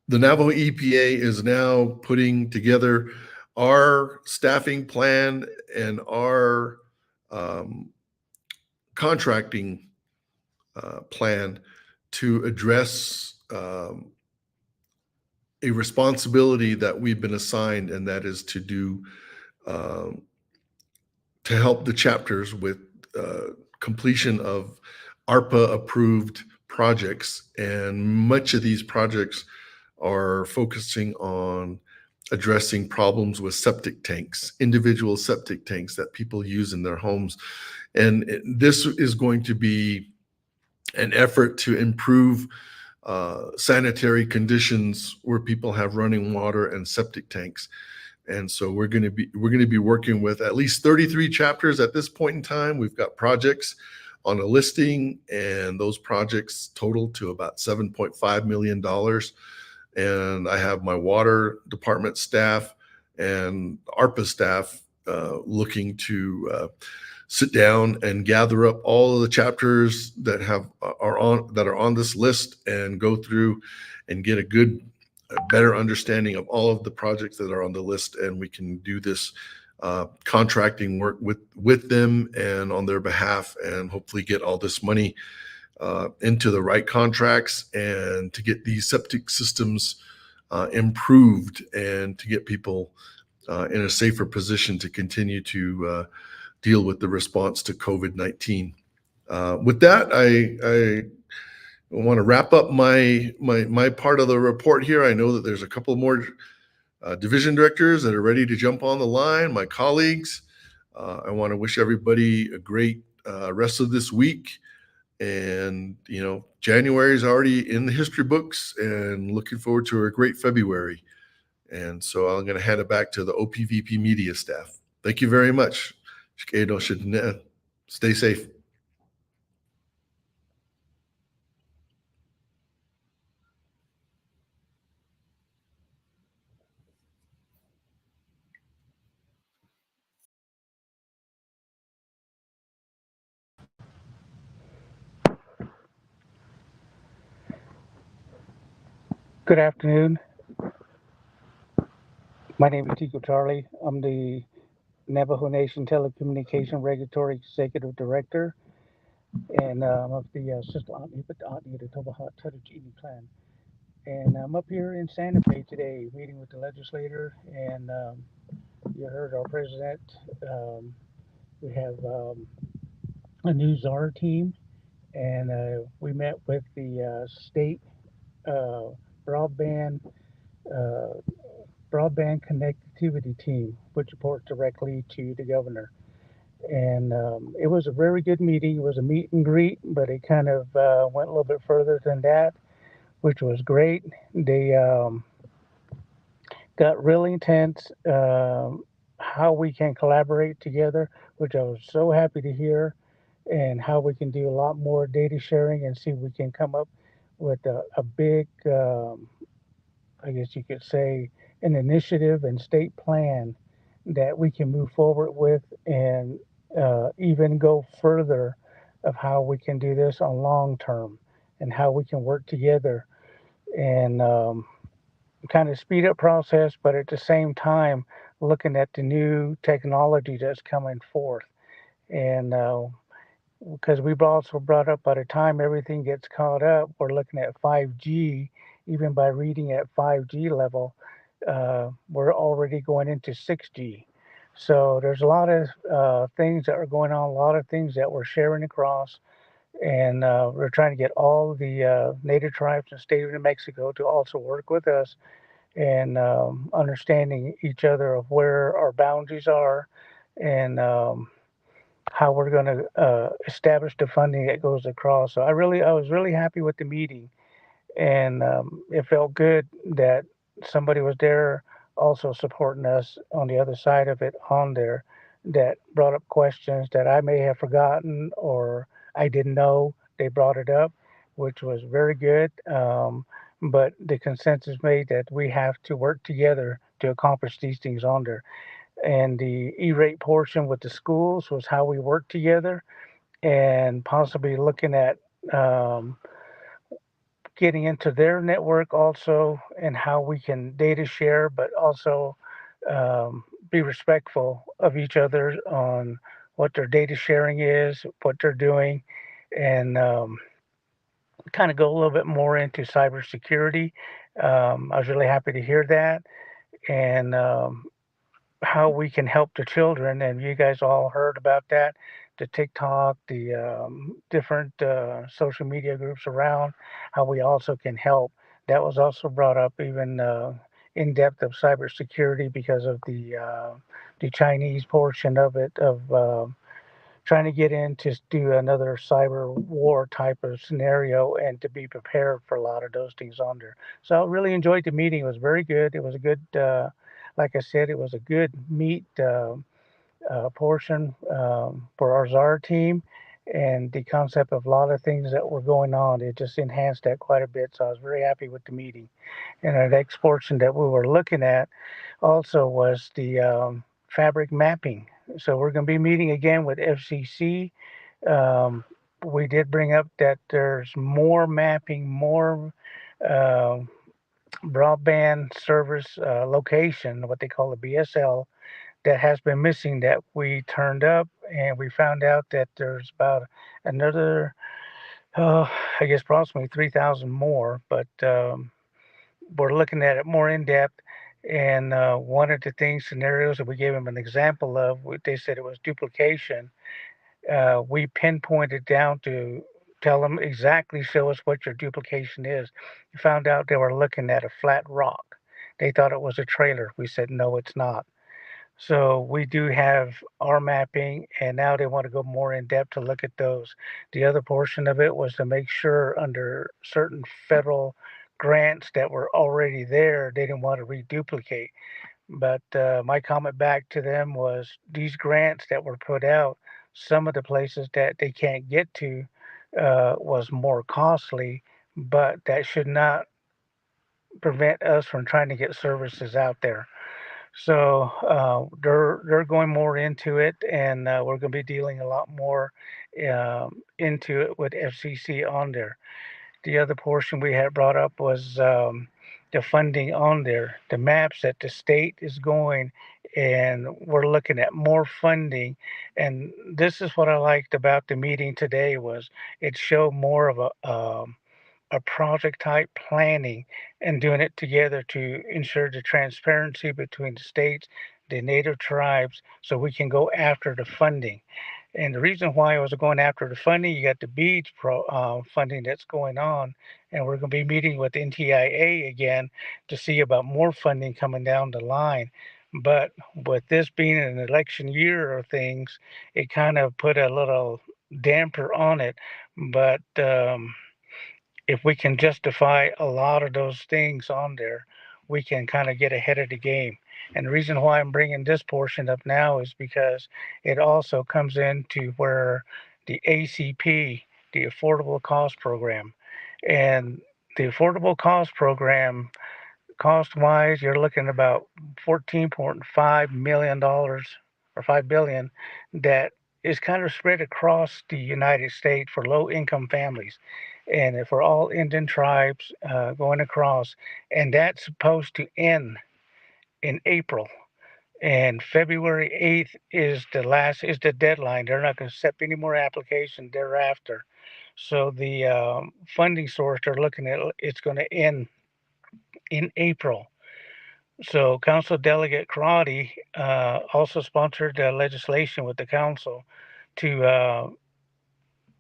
Navajo EPA is now putting together our staffing plan and our contracting plan to address a responsibility that we've been assigned, and that is to do to help the chapters with completion of ARPA approved projects. And much of these projects are focusing on addressing problems with septic tanks, individual septic tanks that people use in their homes. And this is going to be an effort to improve sanitary conditions where people have running water and septic tanks. And so we're going to be working with at least 33 chapters at this point in time. We've got projects on a listing, and those projects total to about $7.5 million. And I have my water department staff and ARPA staff looking to sit down and gather up all of the chapters that are on this list and go through and get a better understanding of all of the projects that are on the list, and we can do this contracting work with them and on their behalf, and hopefully get all this money into the right contracts, and to get these septic systems improved, and to get people in a safer position to continue to deal with the response to COVID-19. With that, I want to wrap up my part of the report here. I know that there's a couple more division directors that are ready to jump on the line, my colleagues. I want to wish everybody a great rest of this week. And, January is already in the history books, and looking forward to a great February. And so I'm going to hand it back to the OPVP media staff. Thank you very much. Stay safe. Good afternoon. My name is Tico Charlie. I'm the Navajo Nation Telecommunication Regulatory Executive Director, and I'm of the Sister Auntie, but the Auntie of the Tobaha Tutagini Clan. And I'm up here in Santa Fe today, meeting with the legislator, and you heard our president. We have a new czar team, and we met with the state uh, broadband uh, broadband connectivity team, which reports directly to the governor. And it was a very good meeting. It was a meet and greet, but it kind of went a little bit further than that, which was great. They got really intense how we can collaborate together, which I was so happy to hear, and how we can do a lot more data sharing and see if we can come up with a big I guess you could say, an initiative and state plan that we can move forward with, and even go further of how we can do this on long term, and how we can work together and kind of speed up process, but at the same time looking at the new technology that's coming forth. And because we've also brought up, by the time everything gets caught up, we're looking at 5G. Even by reading at 5G level, we're already going into 6G. So there's a lot of things that are going on, a lot of things that we're sharing across, and we're trying to get all the native tribes in the state of New Mexico to also work with us, and understanding each other of where our boundaries are, and how we're going to establish the funding that goes across. So I was really happy with the meeting, and it felt good that somebody was there also supporting us on the other side of it on there, that brought up questions that I may have forgotten or I didn't know. They brought it up, which was very good. But the consensus made that we have to work together to accomplish these things on there. And the E-rate portion with the schools was how we work together, and possibly looking at um, getting into their network also, and how we can data share, but also be respectful of each other on what their data sharing is, what they're doing, and kind of go a little bit more into cybersecurity. I was really happy to hear that, and how we can help the children. And you guys all heard about that, the TikTok, the different social media groups around, how we also can help. That was also brought up, even in depth of cybersecurity, because of the Chinese portion of it, of trying to get in to do another cyber war type of scenario and to be prepared for a lot of those things on there. So I really enjoyed the meeting. It was very good. It was a good, like I said, it was a good meet portion for our czar team. And the concept of a lot of things that were going on, it just enhanced that quite a bit. So I was very happy with the meeting. And the next portion that we were looking at also was the fabric mapping. So we're going to be meeting again with FCC. Um, we did bring up that there's more mapping, more uh, broadband service location, what they call a BSL, that has been missing that we turned up, and we found out that there's about another, uh, I guess, approximately 3,000 more, but we're looking at it more in depth. And one of the things, scenarios that we gave them an example of, they said it was duplication. We pinpointed down to tell them exactly, show us what your duplication is. We found out they were looking at a flat rock. They thought it was a trailer. We said, no, it's not. So we do have our mapping, and now they want to go more in depth to look at those. The other portion of it was to make sure under certain federal grants that were already there, they didn't want to reduplicate. But my comment back to them was these grants that were put out, some of the places that they can't get to was more costly, but that should not prevent us from trying to get services out there. So they're going more into it, and we're going to be dealing a lot more into it with FCC on there. The other portion we had brought up was the funding on there, the maps that the state is going, and we're looking at more funding. And this is what I liked about the meeting today was it showed more of a project type planning and doing it together to ensure the transparency between the states, the native tribes, so we can go after the funding. And the reason why I was going after the funding, you got the beads funding that's going on, and we're going to be meeting with NTIA again to see about more funding coming down the line. But with this being an election year or things, it kind of put a little damper on it. But if we can justify a lot of those things on there, we can kind of get ahead of the game. And the reason why I'm bringing this portion up now is because it also comes into where the ACP, the Affordable Cost Program, and the Affordable Cost Program, cost wise, you're looking at about $14.5 million or 5 billion that is kind of spread across the United States for low income families and for all Indian tribes going across. And that's supposed to end in April. And February 8th is the deadline. They're not going to accept any more applications thereafter. So the funding source they're looking at, it's going to end in April. So Council Delegate Karate also sponsored legislation with the council to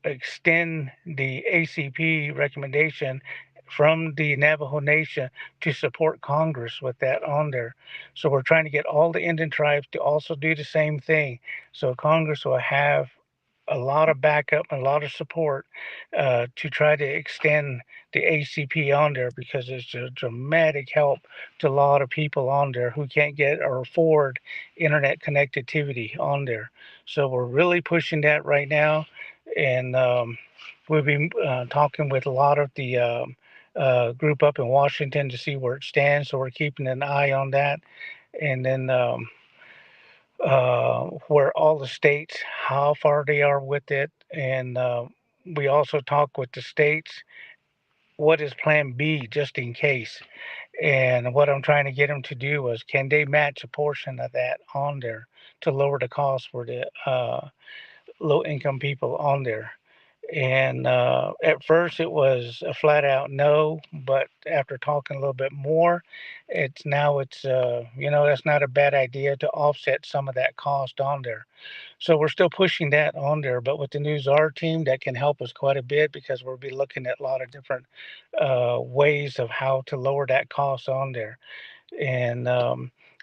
extend the ACP recommendation from the Navajo Nation to support Congress with that on there. So we're trying to get all the Indian tribes to also do the same thing. So Congress will have a lot of backup and a lot of support to try to extend the ACP on there because it's a dramatic help to a lot of people on there who can't get or afford internet connectivity on there. So we're really pushing that right now, and we'll be talking with a lot of the group up in Washington to see where it stands. So we're keeping an eye on that, and then where all the states, how far they are with it. And we also talk with the states, what is plan B just in case. And what I'm trying to get them to do is can they match a portion of that on there to lower the cost for the low income people on there. And at first it was a flat out no, but after talking a little bit more, it's that's not a bad idea to offset some of that cost on there. So we're still pushing that on there, but with the new czar team, that can help us quite a bit because we'll be looking at a lot of different ways of how to lower that cost on there. And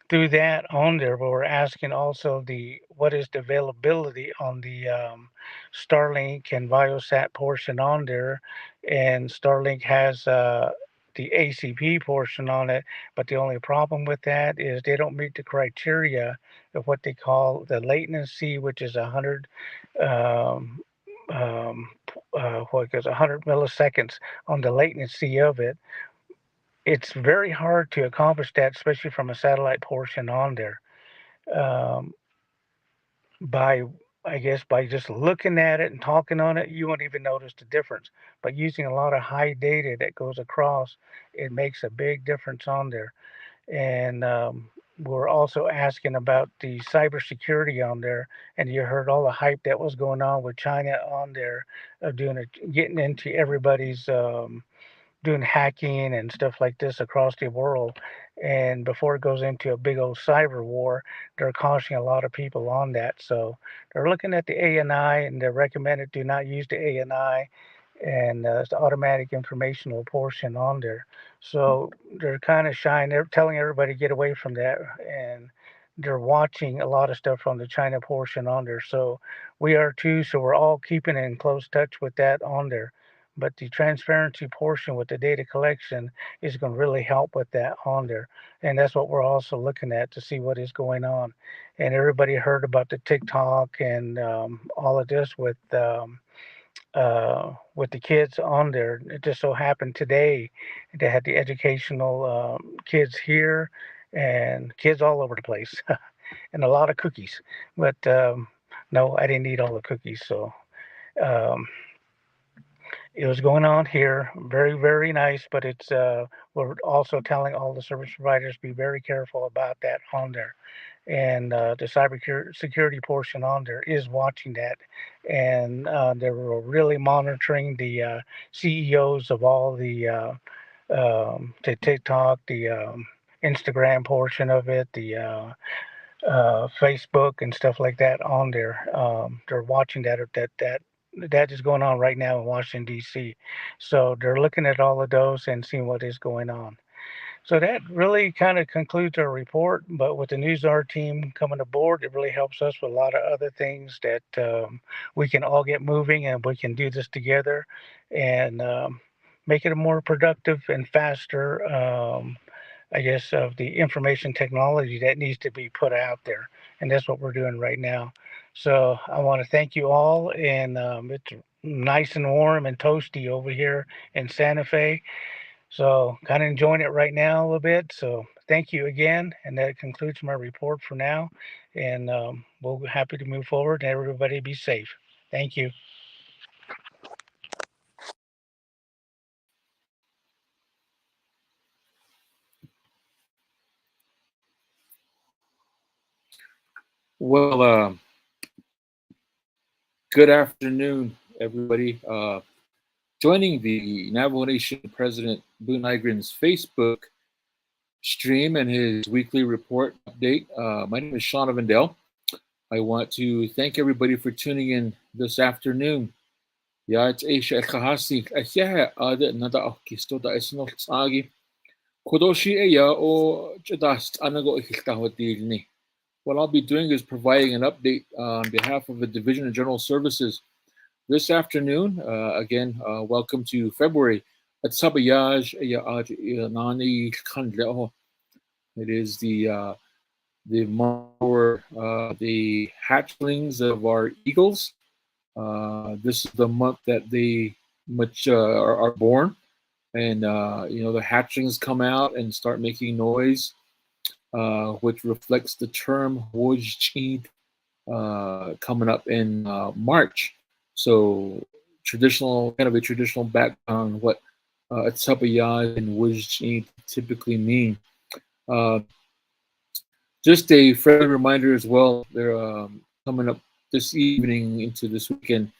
through that on there, but we're asking also what is the availability on the Starlink and Viasat portion on there, and Starlink has the ACP portion on it, but the only problem with that is they don't meet the criteria of what they call the latency, which is 100 um, what goes 100 milliseconds on the latency of it. It's very hard to accomplish that, especially from a satellite portion on there. Um, by I guess by just looking at it and talking on it, you won't even notice the difference. But using a lot of high data that goes across, it makes a big difference on there. And we're also asking about the cybersecurity on there. And you heard all the hype that was going on with China on there, of getting into everybody's doing hacking and stuff like this across the world. And before it goes into a big old cyber war, they're cautioning a lot of people on that. So they're looking at the ANI and they're recommended do not use the ANI and it's the automatic informational portion on there. So they're kind of shying. They're telling everybody to get away from that, and they're watching a lot of stuff from the China portion on there. So we are too. So we're all keeping in close touch with that on there. But the transparency portion with the data collection is going to really help with that on there. And that's what we're also looking at to see what is going on. And everybody heard about the TikTok and all of this with the kids on there. It just so happened today they had the educational kids here and kids all over the place and a lot of cookies. But no, I didn't eat all the cookies. So um, it was going on here. Very, very nice. But we're also telling all the service providers be very careful about that on there. And the cyber security portion on there is watching that, and they were really monitoring the CEOs of all the TikTok, the Instagram portion of it, the Facebook and stuff like that on there. They're watching that is going on right now in Washington D.C. So they're looking at all of those and seeing what is going on. So that really kind of concludes our report. But with the NewsR team coming aboard, it really helps us with a lot of other things that we can all get moving and we can do this together and make it a more productive and faster, I guess, of the information technology that needs to be put out there. And that's what we're doing right now. So I want to thank you all. And it's nice and warm and toasty over here in Santa Fe. So kind of enjoying it right now a little bit. So thank you again. And that concludes my report for now. And we'll be happy to move forward and everybody be safe. Thank you. Well, good afternoon, everybody. Joining the Navajo Nation President Nygren's Facebook stream and his weekly report update. My name is Shauna Vendel. I want to thank everybody for tuning in this afternoon. Yeah, it's Aisha Kahasi. Nada Kisto da Esnol Sagi. Kodoshi Eya o Jadast Anago Ikitahotilni. What I'll be doing is providing an update on behalf of the Division of General Services this afternoon. Again, welcome to February at Sabayaj. It is the month the hatchlings of our eagles. This is the month that they are born, and the hatchlings come out and start making noise, which reflects the term Wojcid coming up in March. So kind of a traditional background on what Atsapayaj and Wojcid typically mean. Just a friendly reminder as well, they're coming up this evening into this weekend.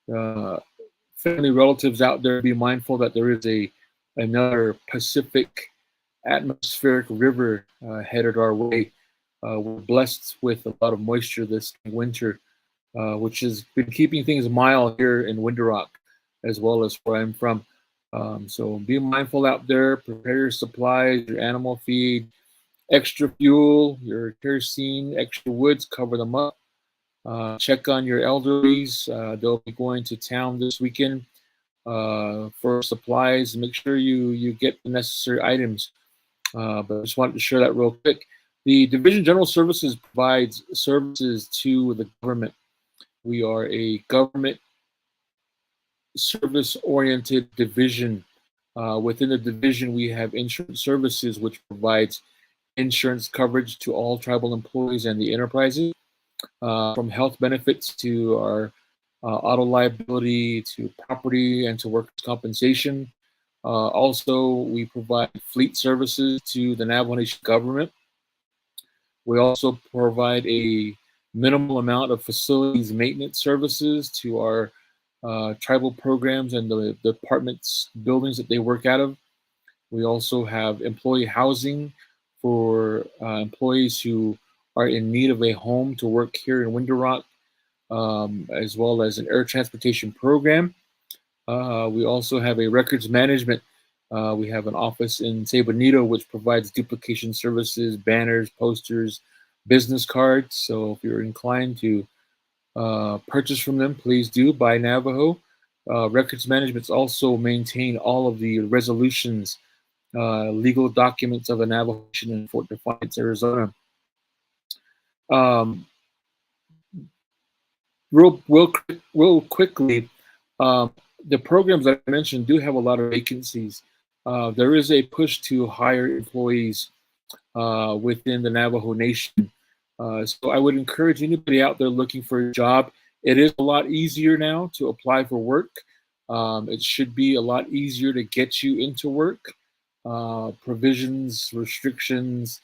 Family relatives out there, be mindful that there is another Pacific atmospheric river headed our way. We're blessed with a lot of moisture this winter, which has been keeping things mild here in Winter Rock, as well as where I'm from. So be mindful out there, prepare your supplies, your animal feed, extra fuel, your kerosene, extra woods, cover them up. Check on your elderlies. They'll be going to town this weekend for supplies. Make sure you get the necessary items. But I just wanted to share that real quick. The Division of General Services provides services to the government. We are a government service-oriented division. Within the division, we have insurance services, which provides insurance coverage to all tribal employees and the enterprises, from health benefits to our auto liability to property and to workers' compensation. Also, we provide fleet services to the Navajo Nation government. We also provide a minimal amount of facilities maintenance services to our tribal programs and the departments, buildings that they work out of. We also have employee housing for employees who are in need of a home to work here in Window Rock, as well as an air transportation program. We also have a records management. We have an office in San Benito, which provides duplication services, banners, posters, business cards. So if you're inclined to purchase from them, please do. Buy Navajo. Records managements also maintain all of the resolutions, legal documents of the Navajo Nation in Fort Defiance, Arizona. Real quickly, the programs that I mentioned do have a lot of vacancies. There is a push to hire employees within the Navajo Nation. So I would encourage anybody out there looking for a job. It is a lot easier now to apply for work. It should be a lot easier to get you into work. Provisions, restrictions,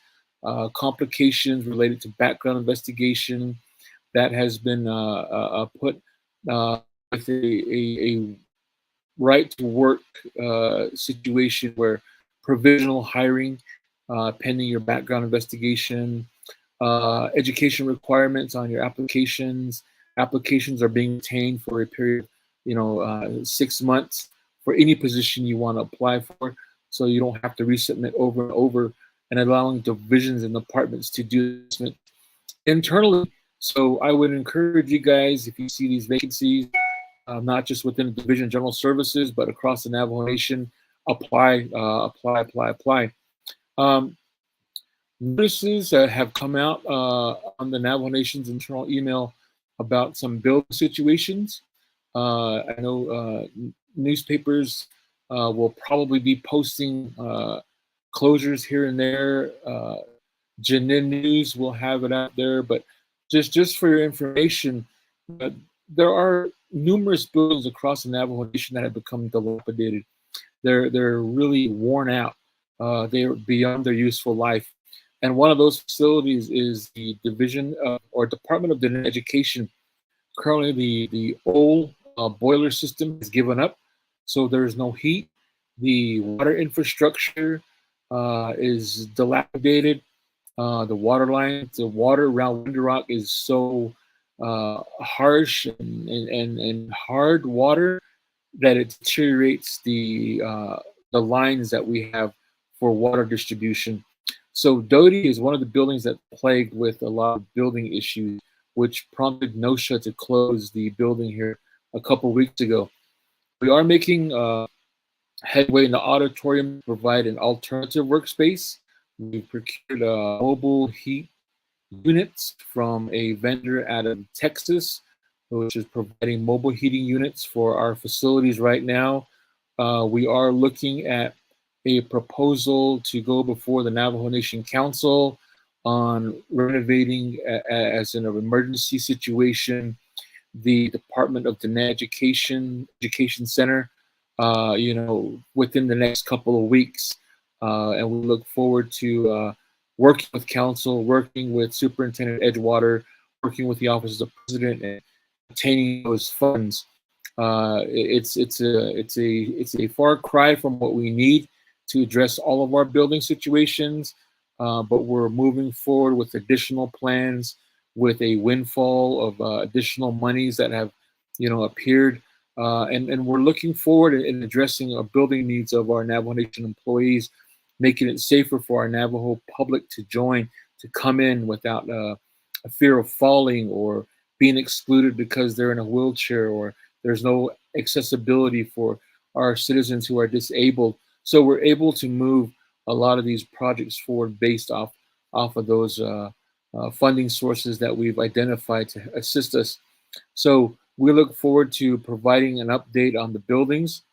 complications related to background investigation, that has been put with a right to work situation where provisional hiring pending your background investigation, education requirements on your applications. Applications are being retained for a period, 6 months for any position you want to apply for, so you don't have to resubmit over and over, and allowing divisions and departments to do this internally. So I would encourage you guys, if you see these vacancies, not just within the Division of General Services, but across the Navajo Nation, apply. Notices have come out on the Navajo Nation's internal email about some building situations. I know newspapers will probably be posting closures here and there. Janin News will have it out there, but just for your information, there are numerous buildings across the Navajo Nation that have become dilapidated. They're really worn out. They're beyond their useful life. And one of those facilities is the Division or Department of Education. Currently, the old boiler system has given up, so there's no heat. The water infrastructure is dilapidated. The water lines, the water around Window Rock is so harsh and hard water that it deteriorates the lines that we have for water distribution. So Doty is one of the buildings that plagued with a lot of building issues, which prompted NOSHA to close the building here a couple of weeks ago. We are making headway in the auditorium to provide an alternative workspace. We procured mobile heat units from a vendor out of Texas, which is providing mobile heating units for our facilities right now. We are looking at a proposal to go before the Navajo Nation Council on renovating, as in an emergency situation, the Department of Education Center, within the next couple of weeks. And we look forward to working with council, working with Superintendent Edgewater, working with the Office of the President, and obtaining those funds. It's a far cry from what we need to address all of our building situations, but we're moving forward with additional plans, with a windfall of additional monies that have, appeared, and we're looking forward in addressing our building needs of our Navajo Nation employees, making it safer for our Navajo public to join, to come in without a fear of falling or being excluded because they're in a wheelchair or there's no accessibility for our citizens who are disabled. So we're able to move a lot of these projects forward based off of those funding sources that we've identified to assist us. So we look forward to providing an update on the buildings.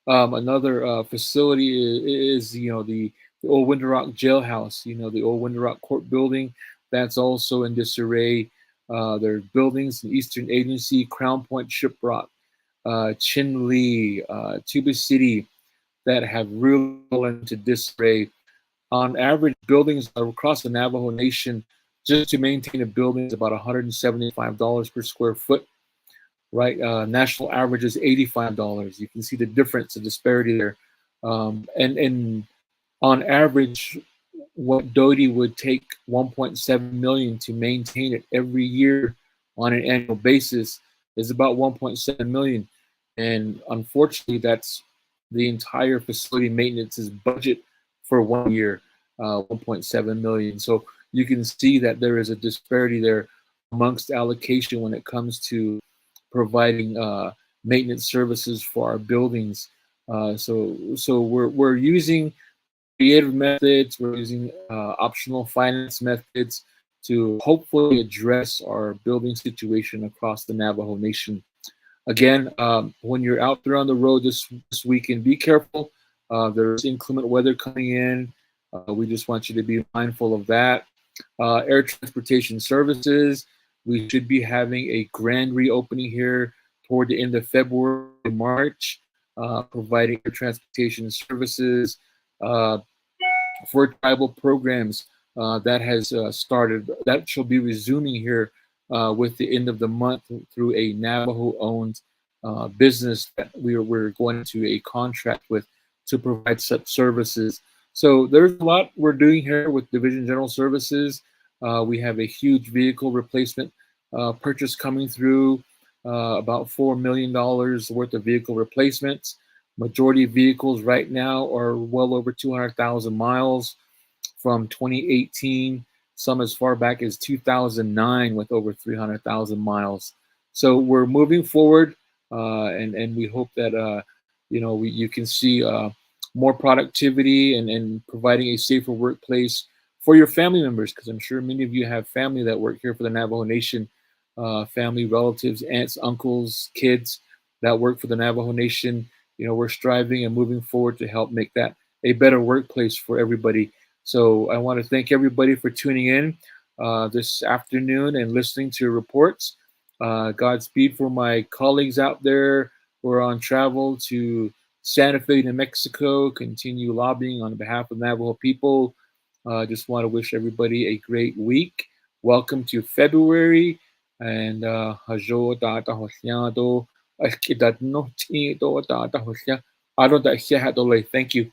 Another facility is the old Winter Rock jailhouse, the old Winter Rock court building. That's also in disarray. There are buildings in Eastern Agency, Crown Point Shiprock, Chin Lee, Tuba City that have really fallen into disarray. On average, buildings across the Navajo Nation, just to maintain a building is about $175 per square foot. Right, national average is $85. You can see the difference, the disparity there. And on average, what Doty would take 1.7 million to maintain it every year on an annual basis is about 1.7 million. And unfortunately, that's the entire facility maintenance's budget for 1 year, 1.7 million. So you can see that there is a disparity there amongst allocation when it comes to providing maintenance services for our buildings. So we're using creative methods, we're using optional finance methods to hopefully address our building situation across the Navajo Nation. Again, when you're out there on the road this weekend, be careful. There's inclement weather coming in. We just want you to be mindful of that. Air transportation services, we should be having a grand reopening here toward the end of February, March, providing air transportation services for tribal programs that has started. That shall be resuming here with the end of the month through a Navajo-owned business that we're going into a contract with to provide such services. So there's a lot we're doing here with Division General Services. We have a huge vehicle replacement purchase coming through, about $4 million worth of vehicle replacements. Majority of vehicles right now are well over 200,000 miles from 2018, some as far back as 2009 with over 300,000 miles. So we're moving forward, and we hope that you can see more productivity and providing a safer workplace for your family members, because I'm sure many of you have family that work here for the Navajo Nation, family, relatives, aunts, uncles, kids that work for the Navajo Nation. We're striving and moving forward to help make that a better workplace for everybody. So I want to thank everybody for tuning in this afternoon and listening to reports. Godspeed for my colleagues out there who are on travel to Santa Fe, New Mexico, continue lobbying on behalf of Navajo people. Just want to wish everybody a great week. Welcome to February, and hajo tata hosyado, akidat no ti do tata hosya, ado da siya hatole. Thank you.